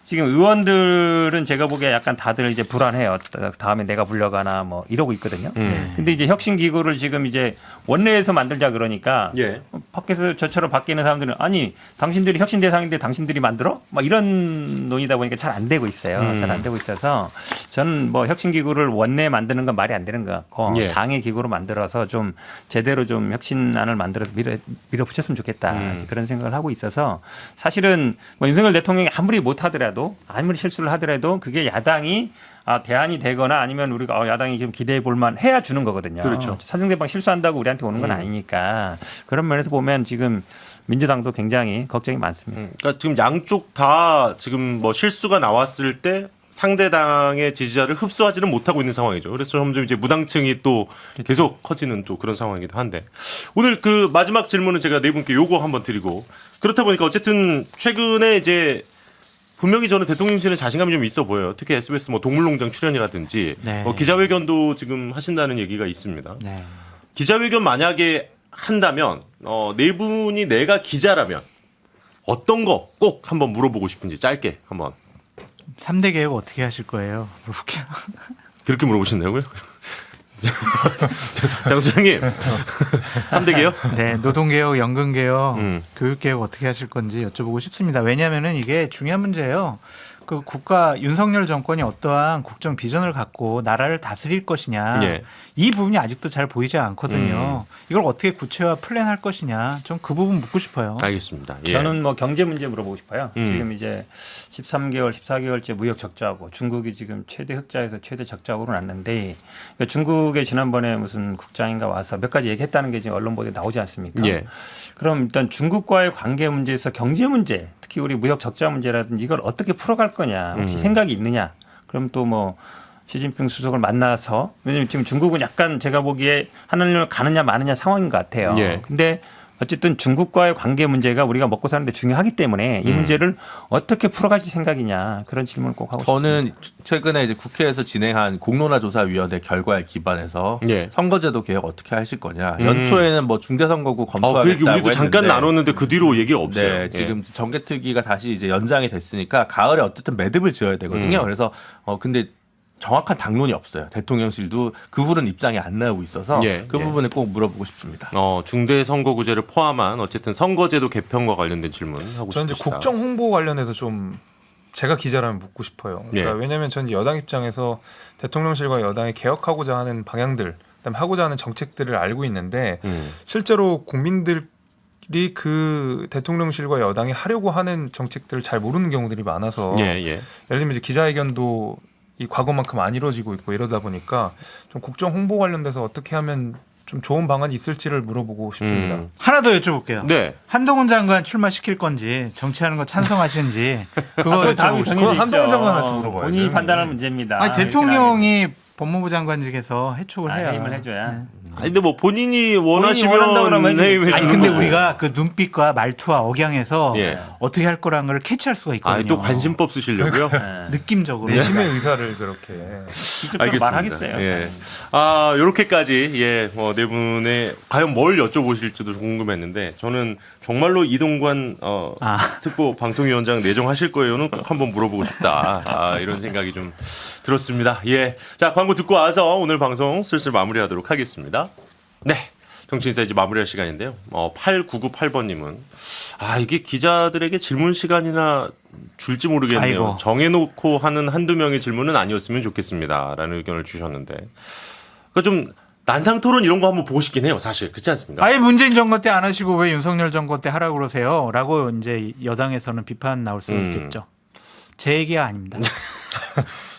[SPEAKER 5] 지금 의원들은 제가 보기에 약간 다들 이제 불안해요. 다음에 내가 불려가나 뭐 이러고 있거든요. 근데 이제 혁신 기구를 지금 이제 원내에서 만들자 그러니까
[SPEAKER 1] 예.
[SPEAKER 5] 밖에서 저처럼 밖에 있는 사람들은 아니 당신들이 혁신 대상인데 당신들이 만들어? 막 이런 논의다 보니까 잘 안 되고 있어요. 잘 안 되고 있어서 저는 뭐 혁신 기구를 원내에 만드는 건 말이 안 되는 것 같고
[SPEAKER 1] 예.
[SPEAKER 5] 당의 기구로 만들어서 좀 제대로 좀 혁신안을 만들어서 밀어붙였으면 좋겠다 그런 생각을 하고 있어서 사실은 뭐 윤석열 대통령이 아무리 못하더라도 아무리 실수를 하더라도 그게 야당이 대안이 되거나 아니면 우리가 야당이 좀 기대해 볼 만 해야 주는 거거든요.
[SPEAKER 1] 그렇죠.
[SPEAKER 5] 상대방 실수한다고 우리한테 오는 건 아니니까 그런 면에서 보면 지금 민주당도 굉장히 걱정이 많습니다.
[SPEAKER 1] 그러니까 지금 양쪽 다 지금 뭐 실수가 나왔을 때 상대당의 지지자를 흡수하지는 못하고 있는 상황이죠. 그래서 점점 이제 무당층이 또 계속 커지는 또 그런 상황이기도 한데 오늘 그 마지막 질문은 제가 네 분께 요거 한번 드리고 그렇다 보니까 어쨌든 최근에 이제 분명히 저는 대통령실은 자신감이 좀 있어 보여요. 특히 SBS 뭐 동물농장 출연이라든지
[SPEAKER 2] 네.
[SPEAKER 1] 기자회견도 지금 하신다는 얘기가 있습니다.
[SPEAKER 2] 네.
[SPEAKER 1] 기자회견 만약에 한다면 네 분이 내가 기자라면 어떤 거 꼭 한번 물어보고 싶은지 짧게 한번
[SPEAKER 2] 3대 개혁 어떻게 하실 거예요? 물어볼게요.
[SPEAKER 1] 그렇게 물어보신다고요? 장 소장님 3대 개혁?
[SPEAKER 2] 네, 노동개혁, 연금개혁,
[SPEAKER 1] 음.
[SPEAKER 2] 교육개혁 어떻게 하실 건지 여쭤보고 싶습니다. 왜냐하면은 이게 중요한 문제예요. 그 국가 윤석열 정권이 어떠한 국정 비전을 갖고 나라를 다스릴 것이냐
[SPEAKER 1] 예.
[SPEAKER 2] 이 부분이 아직도 잘 보이지 않거든요. 이걸 어떻게 구체화 플랜할 것이냐 좀 그 부분 묻고 싶어요.
[SPEAKER 1] 알겠습니다. 예.
[SPEAKER 5] 저는 뭐 경제 문제 물어보고 싶어요.
[SPEAKER 1] 음.
[SPEAKER 5] 지금 이제 13개월, 14개월째 무역 적자고 중국이 지금 최대 흑자에서 최대 적자로 났는데 그러니까 중국에 지난번에 무슨 국장인가 와서 몇 가지 얘기했다는 게 지금 언론 보도에 나오지 않습니까?
[SPEAKER 1] 예.
[SPEAKER 5] 그럼 일단 중국과의 관계 문제에서 경제 문제, 특히 우리 무역 적자 문제라든지 이걸 어떻게 풀어갈 거냐 혹시 생각이 있느냐? 그럼 또 뭐 시진핑 수석을 만나서 왜냐하면 지금 중국은 약간 제가 보기에 하늘을 가느냐 마느냐 상황인 것 같아요.
[SPEAKER 1] 예.
[SPEAKER 5] 근데 어쨌든 중국과의 관계 문제가 우리가 먹고 사는데 중요하기 때문에 이 문제를 어떻게 풀어갈 생각이냐 그런 질문을 꼭 하고
[SPEAKER 4] 저는
[SPEAKER 5] 싶습니다.
[SPEAKER 4] 최근에 이제 국회에서 진행한 공론화조사위원회 결과에 기반해서
[SPEAKER 1] 예.
[SPEAKER 4] 선거제도 개혁 어떻게 하실 거냐. 연초에는 뭐 중대선거구
[SPEAKER 1] 그
[SPEAKER 4] 검토하겠다고
[SPEAKER 1] 얘기 우리도 잠깐
[SPEAKER 4] 했는데
[SPEAKER 1] 나눴는데 그 뒤로 얘기가 없어요.
[SPEAKER 4] 네,
[SPEAKER 1] 예.
[SPEAKER 4] 지금 정개특위가 다시 이제 연장이 됐으니까 가을에 어쨌든 매듭을 지어야 되거든요. 그래서 근데 정확한 당론이 없어요. 대통령실도 그 후로는 입장이 안 나오고 있어서
[SPEAKER 1] 예,
[SPEAKER 4] 그
[SPEAKER 1] 예.
[SPEAKER 4] 부분에 꼭 물어보고 싶습니다.
[SPEAKER 1] 중대선거구제를 포함한 어쨌든 선거제도 개편과 관련된 질문 하고
[SPEAKER 3] 저는 이제
[SPEAKER 1] 싶으시다.
[SPEAKER 3] 국정 홍보 관련해서 좀 제가 기자라면 묻고 싶어요. 그러니까
[SPEAKER 1] 예.
[SPEAKER 3] 왜냐하면 전 여당 입장에서 대통령실과 여당이 개혁하고자 하는 방향들, 그다음에 하고자 하는 정책들을 알고 있는데 실제로 국민들이 그 대통령실과 여당이 하려고 하는 정책들을 잘 모르는 경우들이 많아서
[SPEAKER 1] 예.
[SPEAKER 3] 예를 들면 이제 기자회견도 이 과거만큼 안 이루어지고 있고 이러다 보니까 좀 국정 홍보 관련돼서 어떻게 하면 좀 좋은 방안이 있을지를 물어보고 싶습니다.
[SPEAKER 2] 하나 더 여쭤볼게요.
[SPEAKER 1] 네.
[SPEAKER 2] 한동훈 장관 출마시킬 건지 정치하는 거 찬성하시는지 그거
[SPEAKER 5] 답이
[SPEAKER 2] 여쭤보고 싶어요.
[SPEAKER 5] 정해져 있죠.
[SPEAKER 3] 한동훈 장관한테 물어봐야죠.
[SPEAKER 5] 본인이 판단할 문제입니다.
[SPEAKER 2] 아니, 대통령이 법무부 장관직에서 해촉을 해야
[SPEAKER 5] 해임을 해줘야.
[SPEAKER 2] 네.
[SPEAKER 1] 아니 근데 뭐 본인이
[SPEAKER 5] 원한다고 그러면
[SPEAKER 1] 원하시면
[SPEAKER 5] 해주겠죠.
[SPEAKER 1] 해임해
[SPEAKER 2] 아니
[SPEAKER 1] 주는
[SPEAKER 2] 근데
[SPEAKER 1] 거고.
[SPEAKER 2] 우리가 그 눈빛과 말투와 억양에서
[SPEAKER 1] 예.
[SPEAKER 2] 어떻게 할 거라는 걸 캐치할 수가 있거든요.
[SPEAKER 1] 또 관심법 쓰시려고요?
[SPEAKER 5] 네.
[SPEAKER 2] 느낌적으로.
[SPEAKER 3] 내심의 의사를 그렇게.
[SPEAKER 5] 직접적으로
[SPEAKER 1] 알겠습니다.
[SPEAKER 5] 말하겠어요.
[SPEAKER 1] 예. 요렇게까지 네 분의 과연 뭘 여쭤보실지도 궁금했는데 저는 정말로 이동관 특보 방통위원장 내정하실 거예요는 꼭 한번 물어보고 싶다. 이런 생각이 좀 들었습니다. 예. 자, 광고 듣고 와서 오늘 방송 슬슬 마무리하도록 하겠습니다. 네. 정치인사 이제 마무리할 시간인데요. 8998번님은 이게 기자들에게 질문 시간이나 줄지 모르겠네요.
[SPEAKER 2] 아이고.
[SPEAKER 1] 정해놓고 하는 한두 명의 질문은 아니었으면 좋겠습니다라는 의견을 주셨는데 그러니까 좀 난상 토론 이런 거 한번 보고 싶긴 해요. 사실 그렇지 않습니까?
[SPEAKER 2] 아예 문재인 정권 때 안 하시고 왜 윤석열 정권 때 하라고 그러세요? 라고 이제 여당에서는 비판 나올 수 있겠죠. 제 얘기가 아닙니다.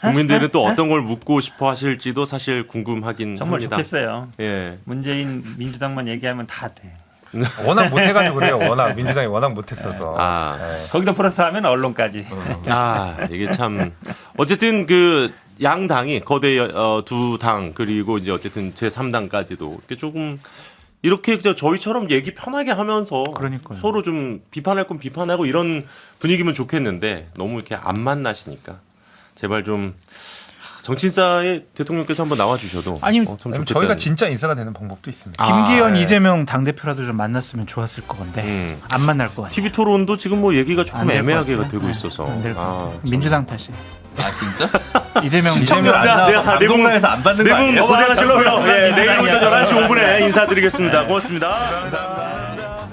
[SPEAKER 1] 국민들은 또 어떤 걸 묻고 싶어 하실지도 사실 궁금하긴
[SPEAKER 5] 정말
[SPEAKER 1] 합니다.
[SPEAKER 5] 좋겠어요.
[SPEAKER 1] 예.
[SPEAKER 5] 문재인 민주당만 얘기하면 다 돼.
[SPEAKER 3] 워낙 못해가지고 그래요. 워낙 민주당이 워낙 못했어서. 네.
[SPEAKER 5] 거기다 플러스 하면 언론까지.
[SPEAKER 1] 이게 참 어쨌든 그 양당이 거대 두 당 그리고 이제 어쨌든 제3당까지도 이렇게 조금 이렇게 저희처럼 얘기 편하게 하면서
[SPEAKER 2] 그러니까요.
[SPEAKER 1] 서로 좀 비판할 건 비판하고 이런 분위기면 좋겠는데 너무 이렇게 안 만나시니까 제발 좀 정치인사에 대통령께서 한번 나와주셔도
[SPEAKER 2] 아니,
[SPEAKER 1] 참
[SPEAKER 3] 아니면
[SPEAKER 1] 좋겠다.
[SPEAKER 3] 저희가 진짜 인사가 되는 방법도 있습니다.
[SPEAKER 2] 김기현,
[SPEAKER 3] 네.
[SPEAKER 2] 이재명 당대표라도 좀 만났으면 좋았을 것 건데 안 만날 것 같아요.
[SPEAKER 1] TV 토론도 지금 뭐 얘기가 조금
[SPEAKER 2] 안될것
[SPEAKER 1] 애매하게
[SPEAKER 2] 같아요.
[SPEAKER 1] 되고
[SPEAKER 2] 네,
[SPEAKER 1] 있어서
[SPEAKER 2] 안 될 것 같아요.
[SPEAKER 1] 참.
[SPEAKER 2] 민주당 탓이.
[SPEAKER 4] 진짜?
[SPEAKER 2] 이재명
[SPEAKER 1] 시청자
[SPEAKER 4] 방송국에서 안 받는 거
[SPEAKER 1] 내분
[SPEAKER 4] 아니에요?
[SPEAKER 1] 고생하시려고요.
[SPEAKER 5] 감사합니다.
[SPEAKER 1] 내일 오전 11시 5분에 인사드리겠습니다. 고맙습니다.